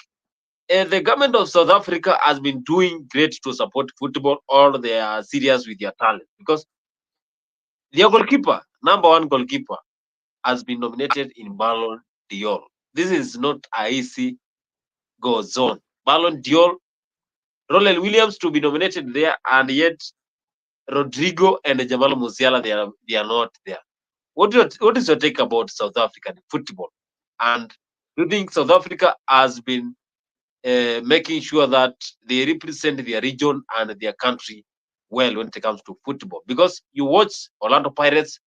the government of South Africa has been doing great to support football, or they are serious with their talent? Because their goalkeeper, number one goalkeeper, has been nominated in Ballon d'Or. This is not a easy go zone. Ballon d'Or, Roland Williams to be nominated there, and yet Rodrigo and Jamal Musiala, they are not there. What is your take about South African football? And do you think South Africa has been making sure that they represent their region and their country well when it comes to football? Because you watch Orlando Pirates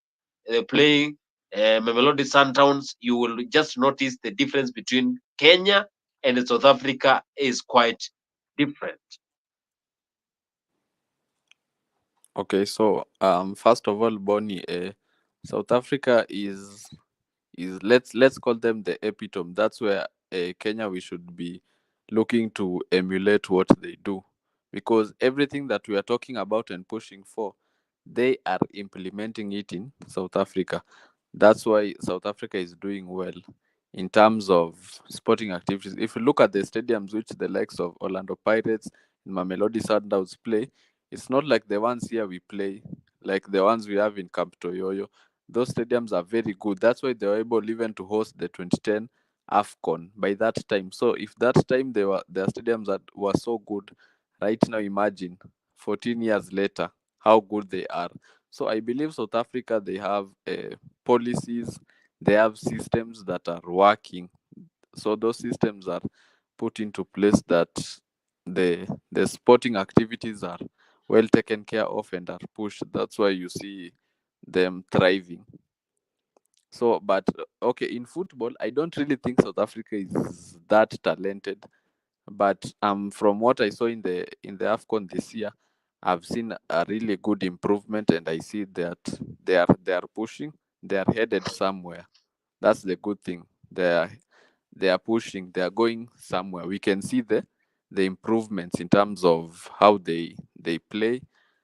playing Mamelodi Sundowns, you will just notice the difference between Kenya and South Africa is quite different. Okay, so first of all, Bonnie, South Africa is let's call them the epitome. That's where Kenya we should be looking to emulate what they do, because everything that we are talking about and pushing for, they are implementing it in South Africa. That's why South Africa is doing well. in terms of sporting activities. If you look at the stadiums which the likes of Orlando Pirates and Mamelodi Sundowns play, it's not like the ones here we play, like the ones we have in Camp Toyoyo. Those stadiums are very good. That's why they were able even to host the 2010 Afcon by that time. So if that time their stadiums that were so good, right now imagine 14 years later how good they are. So I believe South Africa, they have policies, they have systems that are working. So those systems are put into place that the sporting activities are well taken care of and are pushed. That's why you see them thriving. So, but okay, in football, I don't really think South Africa is that talented. But from what I saw in the Afcon this year, I've seen a really good improvement, and I see that they are pushing, they are headed somewhere. That's the good thing. They are pushing, they are going somewhere. We can see the improvements in terms of how they play,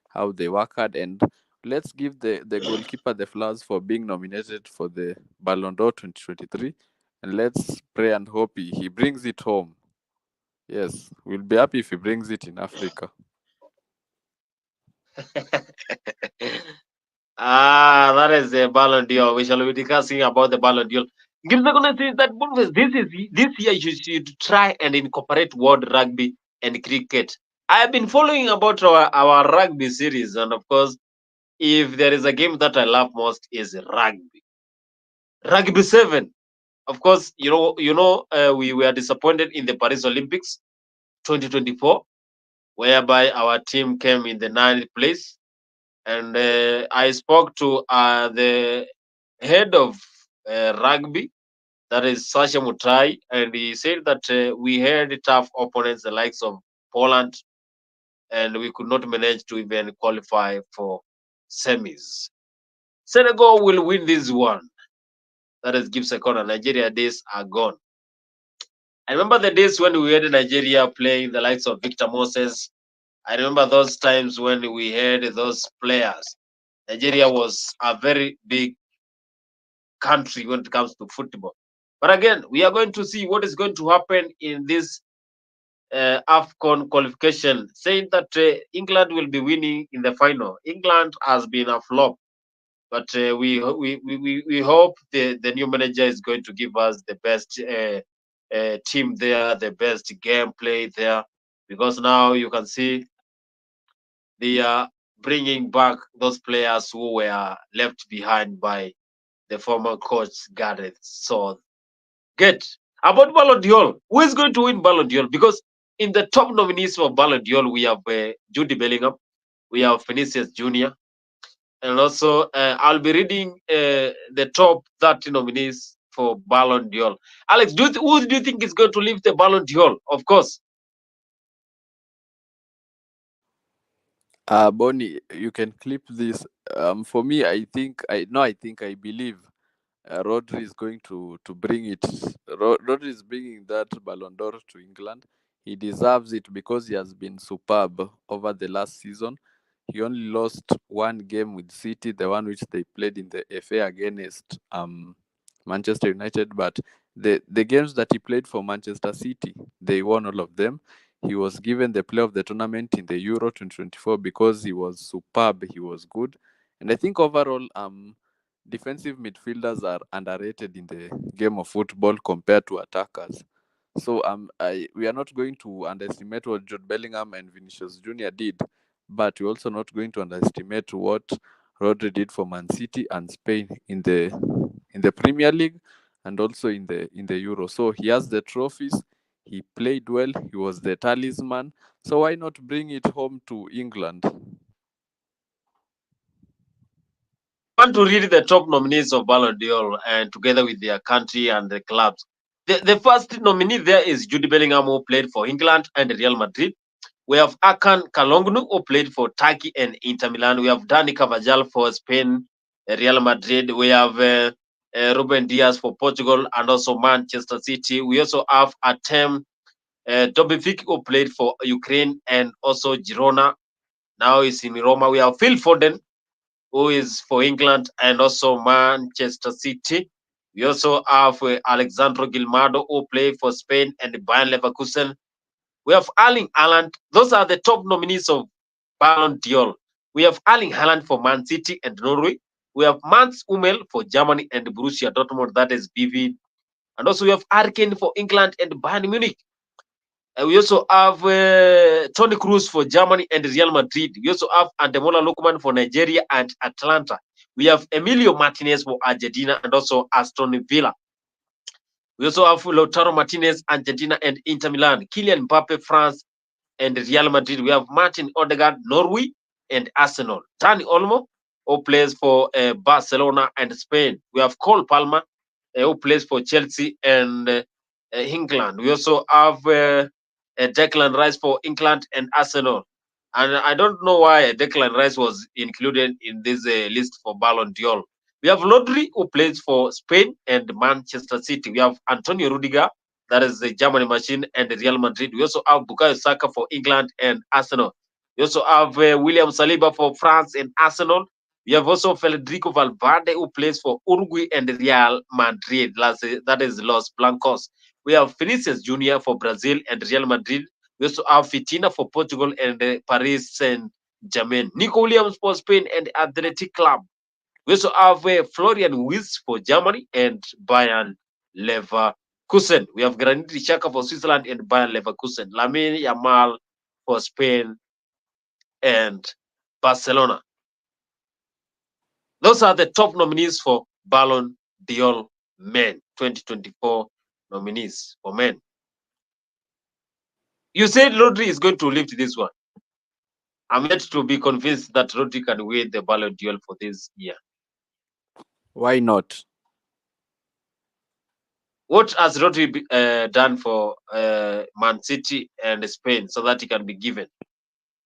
how they work hard, and let's give the goalkeeper the flowers for being nominated for the Ballon d'Or 2023, and let's pray and hope he brings it home. Yes, we'll be happy if he brings it in Africa. That is the Ballon d'Or. We shall be discussing about the Ballon d'Or. Give the gonna say that Boniface, this year you should try and incorporate world rugby and cricket. I have been following about our rugby series, and of course, if there is a game that I love most is rugby. Rugby seven. Of course, we were disappointed in the Paris Olympics 2024, whereby our team came in the ninth place. And I spoke to the head of rugby, that is Sasha Mutai, and he said that we had tough opponents, the likes of Poland, and we could not manage to even qualify for semis. Senegal will win this one. That is gives a corner. Nigeria days are gone. I remember the days when we had Nigeria playing the likes of Victor Moses. I remember those times when we had those players. Nigeria was a very big country when it comes to football. But again, we are going to see what is going to happen in this Afcon qualification, saying that England will be winning in the final. England has been a flop, but we hope the new manager is going to give us the best team there, the best gameplay there, because now you can see they are bringing back those players who were left behind by the former coach Gareth. So get about Ballon d'Or. Who is going to win Ballon d'Or? Because in the top nominees for Ballon d'Or, we have Judy Bellingham, we have Vinicius Junior, and also I'll be reading the top 30 nominees for Ballon d'Or. Alex, who do you think is going to lift the Ballon d'Or? Of course, Bonnie, you can clip this. For me, I believe Rodri is going to bring it. Rodri is bringing that Ballon d'Or to England. He deserves it because he has been superb over the last season. He only lost one game with City, the one which they played in the FA against Manchester United. But the games that he played for Manchester City, they won all of them. He was given the player of the tournament in the Euro 2024 because he was superb. He was good, and I think overall, defensive midfielders are underrated in the game of football compared to attackers. So we are not going to underestimate what Jude Bellingham and Vinicius Junior did, but we're also not going to underestimate what Rodri did for Man City and Spain in the Premier League and also in the Euro. So he has the trophies. He played well. He was the talisman. So why not bring it home to England? I want to read the top nominees of Ballon d'Or and together with their country and the clubs. The first nominee there is Jude Bellingham, who played for England and Real Madrid. We have Akan Kalongnu, who played for Turkey and Inter Milan. We have Dani Carvajal for Spain, Real Madrid. We have Ruben Diaz for Portugal and also Manchester City. We also have Artem Dobovic, who played for Ukraine and also Girona. Now he's in Roma. We have Phil Foden, who is for England and also Manchester City. We also have Alexandro Gilmado, who play for Spain and Bayern Leverkusen. We have Erling Haaland. Those are the top nominees of Ballon d'Or. We have Erling Haaland for Man City and Norway. We have Mats Hummel for Germany and Borussia Dortmund, that is BV. And also we have Hurricane for England and Bayern Munich. We also have Tony Cruz for Germany and Real Madrid. We also have Ademola Lookman for Nigeria and Atlanta. We have Emilio Martinez for Argentina and also Aston Villa. We also have Lautaro Martinez, Argentina and Inter Milan. Kylian Mbappe, France and Real Madrid. We have Martin Odegaard, Norway and Arsenal. Dani Olmo, who plays for Barcelona and Spain. We have Cole Palmer, who plays for Chelsea and England. We also have Declan Rice for England and Arsenal. And I don't know why Declan Rice was included in this list for Ballon d'Or. We have Rodri, who plays for Spain and Manchester City. We have Antonio Rudiger, that is the Germany machine, and Real Madrid. We also have Bukayo Saka for England and Arsenal. We also have William Saliba for France and Arsenal. We have also Federico Valverde, who plays for Uruguay and Real Madrid. That is Los Blancos. We have Vinicius Junior for Brazil and Real Madrid. We also have Fitina for Portugal and Paris Saint-Germain. Nico Williams for Spain and Athletic Club. We also have Florian Wirtz for Germany and Bayern Leverkusen. We have Granit Xhaka for Switzerland and Bayern Leverkusen. Lamine Yamal for Spain and Barcelona. Those are the top nominees for Ballon d'Or men, 2024 nominees for men. You said Rodri is going to lift this one. I'm yet to be convinced that Rodri can win the Ballon d'Or for this year. Why not? What has Rodri done for Man City and Spain so that he can be given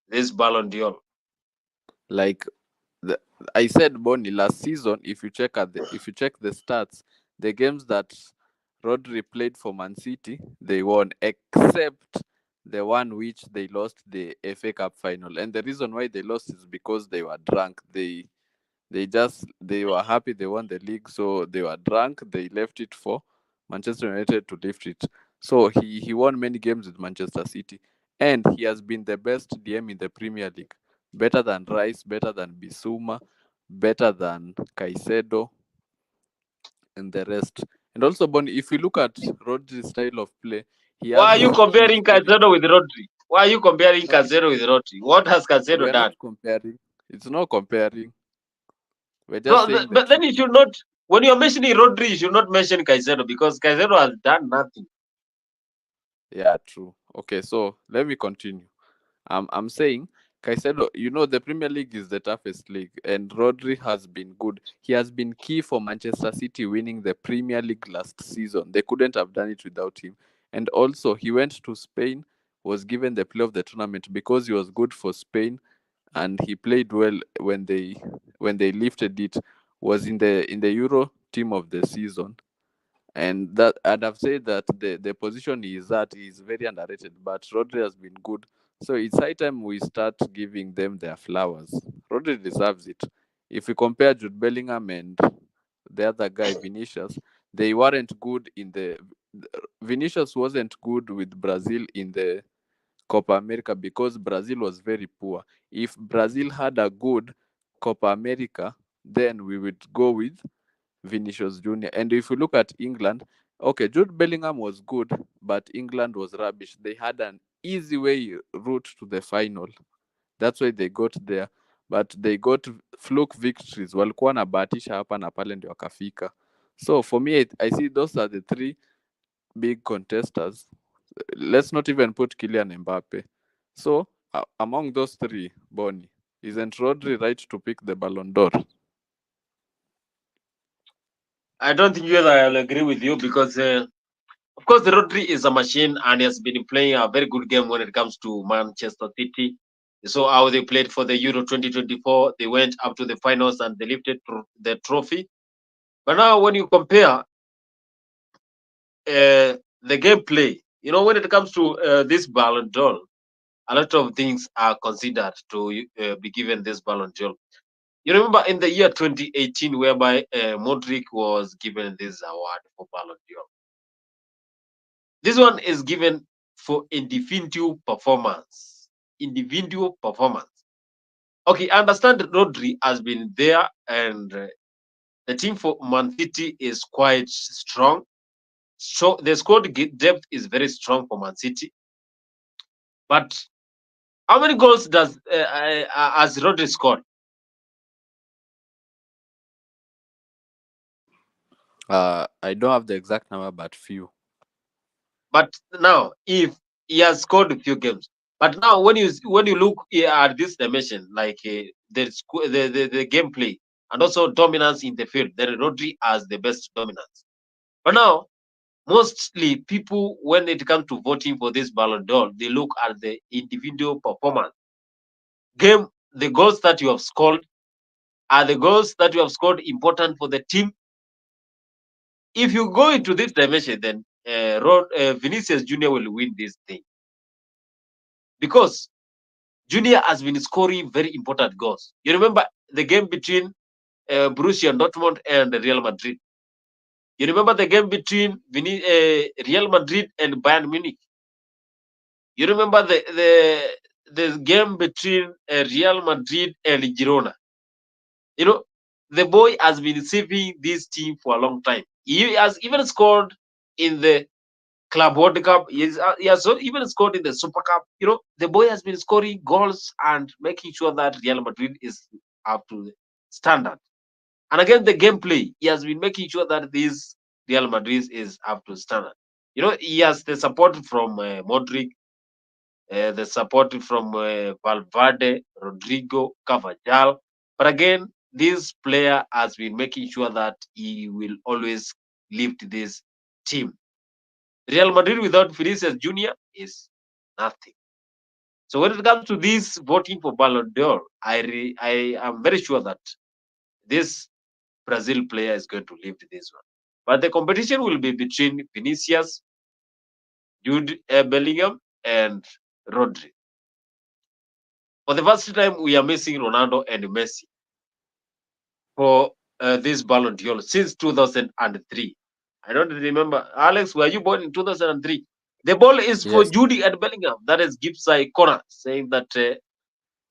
this Ballon d'Or? Like the, I said, Bonnie, last season, if you check the stats, the games that Rodri played for Man City, they won, except the one which they lost the FA Cup final. And the reason why they lost is because they were drunk. They were happy they won the league, so they were drunk. They left it for Manchester United to lift it. So he won many games with Manchester City, and he has been the best DM in the Premier League, better than Rice, better than Bissouma, better than Caicedo, and the rest. And also, Bonnie, if you look at Rodri's style of play, he Why has are you he's comparing very Caicedo with Rodri? Why are you comparing no, Caicedo with Rodri? What has Caicedo we're done? not comparing. It's not comparing. We're just No, saying the but then truth. you should not. When you're mentioning Rodri, you should not mention Caicedo because Caicedo has done nothing. Yeah, true. Okay, so let me continue. I'm saying Caicedo, the Premier League is the toughest league, and Rodri has been good. He has been key for Manchester City winning the Premier League last season. They couldn't have done it without him. And also, he went to Spain, was given the play of the tournament because he was good for Spain, and he played well when they lifted it. Was in the Euro team of the season, and I've said that the position he is at is very underrated, but Rodri has been good. So it's high time we start giving them their flowers. Rodri deserves it. If we compare Jude Bellingham and the other guy, Vinicius, they weren't good in the. Vinicius wasn't good with Brazil in the Copa America because Brazil was very poor. If Brazil had a good Copa America, then we would go with Vinicius Jr. And if you look at England, okay, Jude Bellingham was good, but England was rubbish. They had an easy way route to the final. That's why they got there. But they got fluke victories. Walikuwa wanabahatisha hapa na pale ndio wakafika. So for me, I see those are the three big contesters. Let's not even put Kylian Mbappe. So among those three, Bonnie, isn't Rodri right to pick the Ballon d'Or? I don't think you I'll agree with you because, of course, the Rodri is a machine and he has been playing a very good game when it comes to Manchester City. So how they played for the Euro 2024, they went up to the finals and they lifted the trophy. But now, when you compare the gameplay, when it comes to this Ballon d'Or, a lot of things are considered to be given this Ballon d'Or. You remember in the year 2018, whereby Modric was given this award for Ballon d'Or. This one is given for individual performance. Individual performance. Okay, I understand that Rodri has been there, and the team for Man City is quite strong. So the squad depth is very strong for Man City. But how many goals does has Rodri scored? I don't have the exact number, but few. But now, if he has scored a few games, but now when you look at this dimension, like the gameplay and also dominance in the field, then Rodri has the best dominance. But now, mostly people, when it comes to voting for this Ballon d'Or, they look at the individual performance. The goals that you have scored, are the goals that you have scored important for the team? If you go into this dimension, then Vinicius Junior will win this thing because Junior has been scoring very important goals. You remember the game between Borussia Dortmund and Real Madrid. You remember the game between Real Madrid and Bayern Munich. You remember the game between Real Madrid and Girona. You know, the boy has been saving this team for a long time. He has even scored in the Club World Cup. He has even scored in the Super Cup. You know, the boy has been scoring goals and making sure that Real Madrid is up to the standard. And again, the gameplay, he has been making sure that this Real Madrid is up to standard. You know, he has the support from Modric, the support from Valverde, Rodrigo, Carvajal. But again, this player has been making sure that he will always lift this team. Real Madrid without Vinicius Junior is nothing. So when it comes to this voting for Ballon d'Or, I am very sure that this Brazil player is going to lift this one. But the competition will be between Vinicius, Jude Bellingham, and Rodri. For the first time, we are missing Ronaldo and Messi for this Ballon d'Or since 2003. I don't remember. Alex, were you born in 2003? The ball is for Yes. Judy and Bellingham. That is Gipsy Corner saying that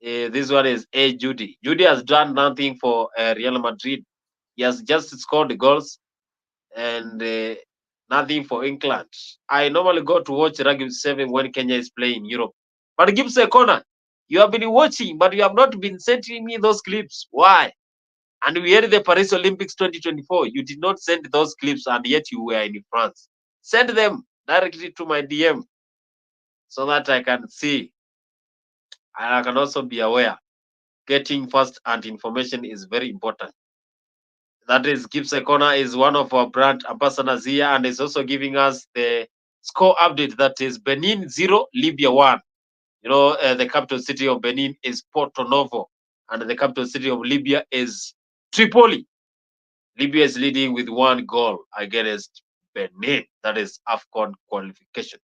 this one is A. Judy. Judy has done nothing for Real Madrid. He has just scored the goals and nothing for England. I normally go to watch Rugby 7 when Kenya is playing in Europe. But Gipsy Corner, you have been watching, but you have not been sending me those clips. Why? And we had the Paris Olympics 2024. You did not send those clips, and yet you were in France. Send them directly to my DM so that I can see and I can also be aware. Getting first and information is very important. That is, Gibbs Ekona is one of our brand ambassadors here and is also giving us the score update. That is Benin 0, Libya 1. You know, the capital city of Benin is Porto Novo, and the capital city of Libya is Tripoli. Libya is leading with 1 goal against Benin. That is Afcon qualification.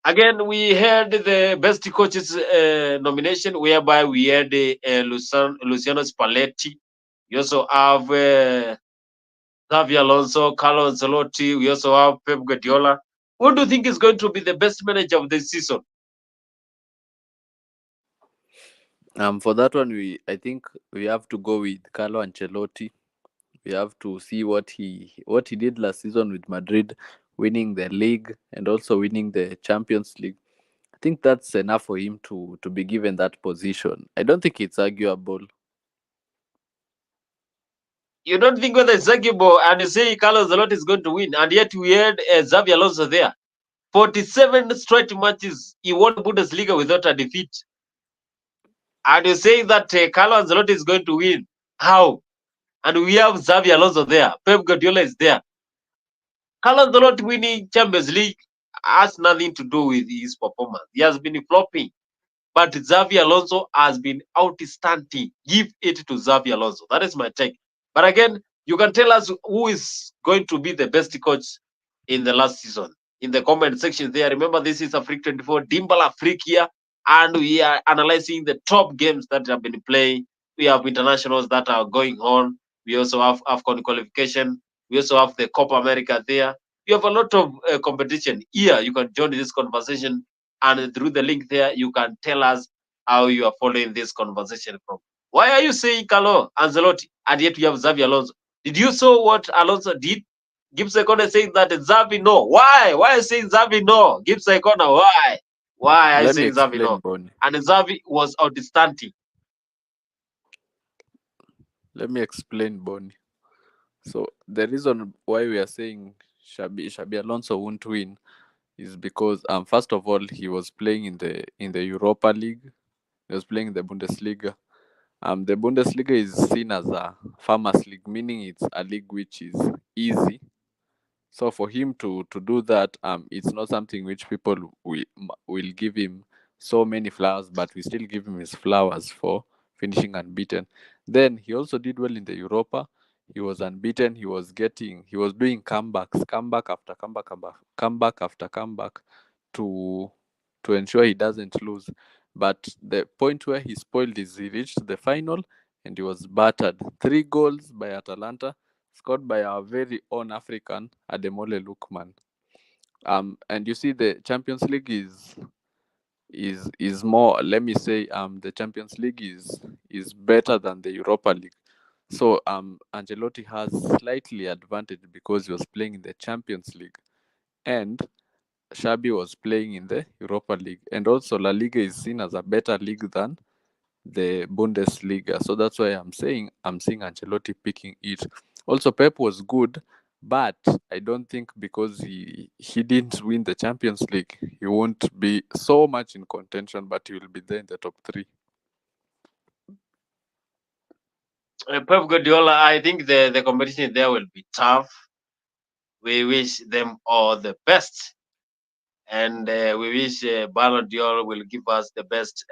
Again, we had the best coaches nomination, whereby we had Luciano Spalletti. We also have Xavi Alonso, Carlo Ancelotti. We also have Pep Guardiola. Who do you think is going to be the best manager of this season? For that one, I think we have to go with Carlo Ancelotti. We have to see what he did last season with Madrid, winning the league and also winning the Champions League. I think that's enough for him to be given that position. I don't think it's arguable. You don't think whether it's arguable, and you say Carlo Ancelotti is going to win, and yet we had Xavi Alonso there. 47 straight matches, he won Bundesliga without a defeat. And you say that Carlo Ancelotti is going to win. How? And we have Xavi Alonso there. Pep Guardiola is there. Carlo Ancelotti winning Champions League has nothing to do with his performance. He has been flopping. But Xavi Alonso has been outstanding. Give it to Xavi Alonso. That is my take. But again, you can tell us who is going to be the best coach in the last season in the comment section there. Remember, this is Afrique 24, Dimbala Afrique here, and we are analyzing the top games that have been playing we have internationals that are going on. We also have Afcon qualification. We also have the Copa America there. We have a lot of competition here. You can join this conversation, and through the link there, you can tell us how you are following this conversation from. Why are you saying Carlo Ancelotti, and yet you have Xavi Alonso? Did you saw what Alonso did? Gibbs Icona saying that Xavi no. Why? Why are you saying Xavi no? Gibbs Icona, why? Why are you Let me saying Xavi explain, no? Bonnie. And Xavi was outstanding. Let me explain, Bonnie. So the reason why we are saying Shabi Alonso won't win is because first of all he was playing in the Europa League. He was playing in the Bundesliga. The Bundesliga is seen as a farmers league, meaning it's a league which is easy. So for him to do that, it's not something which people will give him so many flowers, but we still give him his flowers for finishing unbeaten. Then he also did well in the Europa. He was unbeaten. He was doing comebacks, comeback after comeback, to to ensure he doesn't lose. But the point where he spoiled is he reached the final and he was battered. 3 goals by Atalanta, scored by our very own African Ademole Lukman. And you see, the Champions League is more. Let me say, the Champions League is better than the Europa League. So Ancelotti has slightly advantage because he was playing in the Champions League, and Xabi was playing in the Europa League, and also La Liga is seen as a better league than the Bundesliga. So that's why I'm seeing Ancelotti picking it. Also, Pep was good, but I don't think because he didn't win the Champions League, he won't be so much in contention, but he will be there in the top three. Pep Guardiola, I think the competition there will be tough. We wish them all the best, and we wish Ballon d'Or will give us the best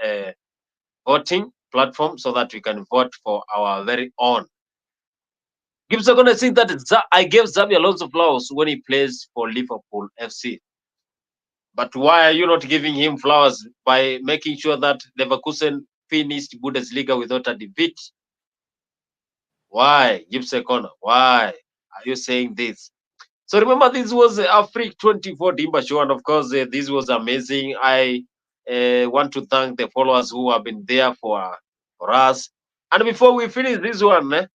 voting platform so that we can vote for our very own. Gibbs are gonna say that I gave Xabi Alonso flowers when he plays for Liverpool FC. But why are you not giving him flowers by making sure that Leverkusen finished Bundesliga without a defeat? Why, Gibbs Corner? Why are you saying this? So remember, this was a Freak 24 Dimba show, and of course, this was amazing. I want to thank the followers who have been there for us. And before we finish this one,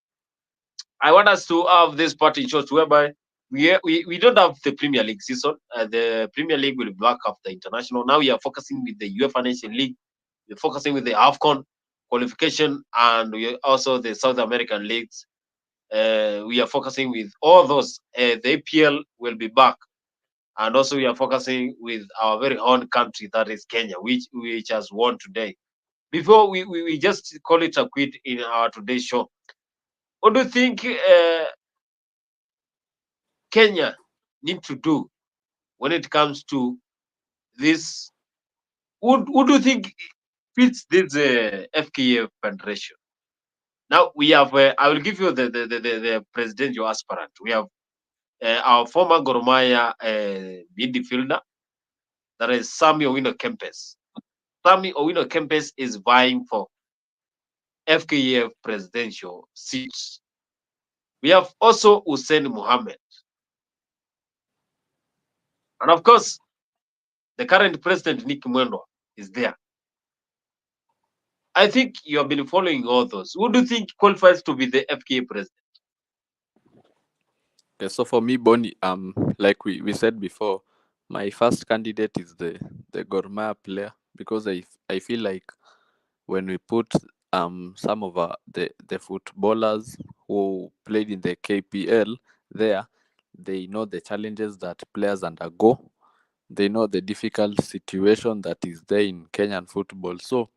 I want us to have this party shot whereby we don't have the Premier League season. The Premier League will be back after international. Now we are focusing with the UEFA Nation League. We're focusing with the Afcon qualification, and we also the South American leagues. We are focusing with all those. The APL will be back, and also we are focusing with our very own country, that is Kenya, which has won today. Before we just call it a quit in our today's show. What do you think Kenya need to do when it comes to this? Who do you think fits this FKF federation? Now we have. I will give you the presidential aspirant. We have our former Gormaya midfielder, that is Sami Owino Kempes. Sami Owino Kempes is vying for FKF presidential seats. We have also Hussein Mohammed. And of course, the current president, Nick Mwendwa, is there. I think you have been following all those. Who do you think qualifies to be the FKA president? Okay, so for me, Bonnie, like we said before, my first candidate is the Gormaya player, because I feel like when we put some of the footballers who played in the KPL there, they know the challenges that players undergo. They know the difficult situation that is there in Kenyan football. So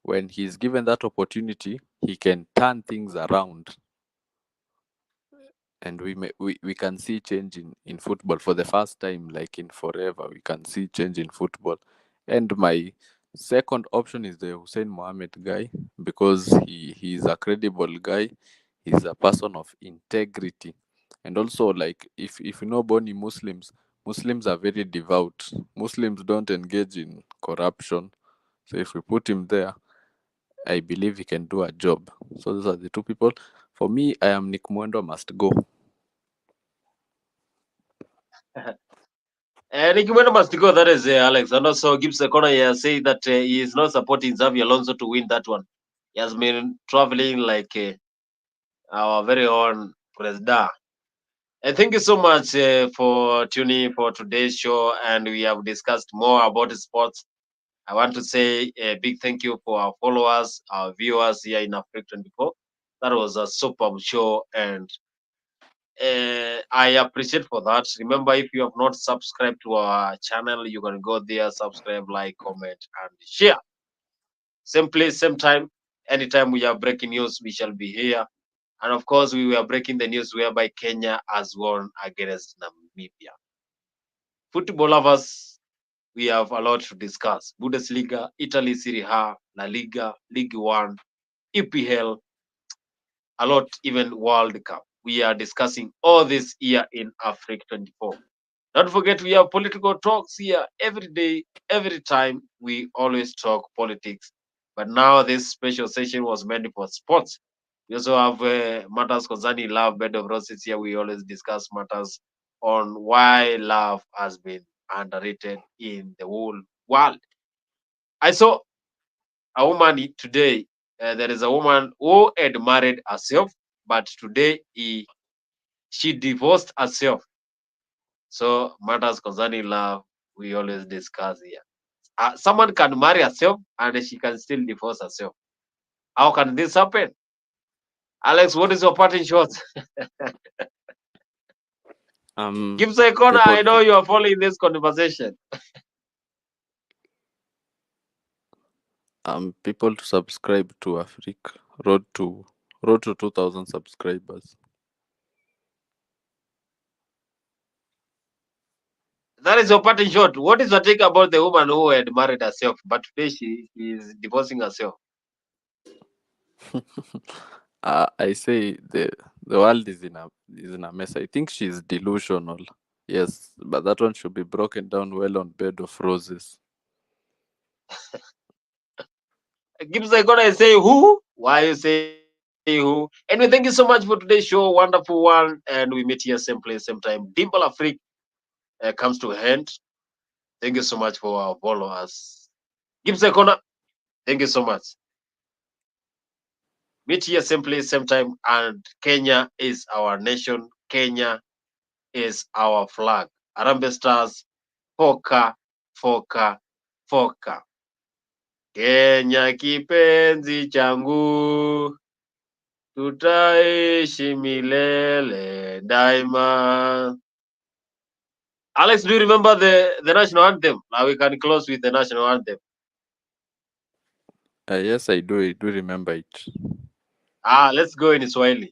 when he's given that opportunity, he can turn things around, and we can see change in football for the first time, like in forever. We can see change in football. And my second option is the Hussein Mohammed guy, because he's a credible guy. He's a person of integrity. And also, like, if you know, Boni, Muslims are very devout. Muslims don't engage in corruption. So if we put him there, I believe he can do a job. So those are the two people. For me, I am Nick Mwendo must go. And Ikimwendo must go. That is Alex. And also Gibbs the corner here say that he is not supporting Xavi Alonso to win that one. He has been traveling like our very own Presda. And thank you so much for tuning for today's show. And we have discussed more about sports. I want to say a big thank you for our followers, our viewers here in Africa 24. That was a superb show, and I appreciate for that. Remember, if you have not subscribed to our channel, you can go there, subscribe, like, comment, and share. Same place, same time. Anytime we have breaking news, we shall be here. And of course, we were breaking the news whereby Kenya has won against Namibia. Football lovers, we have a lot to discuss. Bundesliga, Italy, Serie A, La Liga, League One, EPL, a lot, even World Cup. We are discussing all this here in Africa 24. Don't forget, we have political talks here every day, every time. We always talk politics. But now this special session was meant for sports. We also have matters concerning love, bed of roses here. We always discuss matters on why love has been underrated in the whole world. I saw a woman today. There is a woman who had married herself, but today she divorced herself. So matters concerning love, we always discuss here. Someone can marry herself and she can still divorce herself. How can this happen? Alex, what is your parting shot? Give us a corner. People I know you are following this conversation. people to subscribe to Africa. Road to 2,000 subscribers. That is your parting shot. What is your take about the woman who had married herself, but today she is divorcing herself? I say the world is in a mess. I think she's delusional. Yes, but that one should be broken down well on bed of roses. Give us a corner and say who? Why you say who? Anyway, thank you so much for today's show. Wonderful one. And we meet here same place, same time. Dimple Afrique comes to an end. Thank you so much for our followers. Give us a corner. Thank you so much. Meet here same place, same time. And Kenya is our nation. Kenya is our flag. Arambe Stars, foka, foka, foka. Kenya kipenzi changu, tutaishi milele daima. Alex, do you remember the national anthem? Now we can close with the national anthem. Yes, I do. I do remember it. Let's go in Swahili.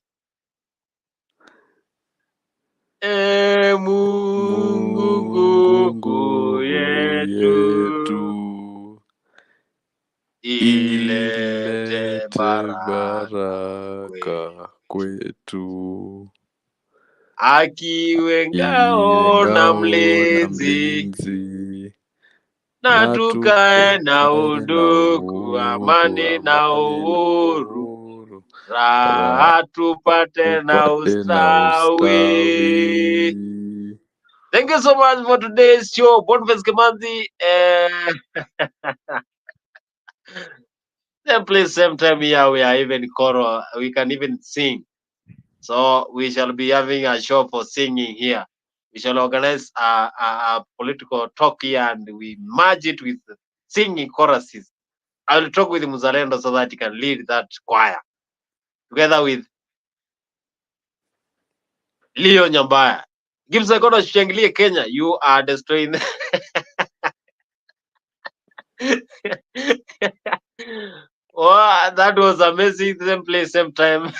E Mungu Mungu nguvu nguvu yetu, yetu, ilete ilete baraka baraka kwetu, kwetu, akiwe iwe ngao na ngao na mlinzi, mlinzi, na na tukae na tukae na udugu, udu, amani na amani na uhuru, uhuru, raha raha tupate na tupate na ustawi. ustawi. Thank you so much for today's show. Boniface Kimanzi. Same place, same time here. We are even choral. We can even sing. So we shall be having a show for singing here. We shall organize a political talk here and we merge it with singing choruses. I will talk with Muzalendo so that he can lead that choir together with Leo Nyambaya. Gives a corner Shangilia Kenya. You are destroying. Oh, that was amazing. Same place, same time.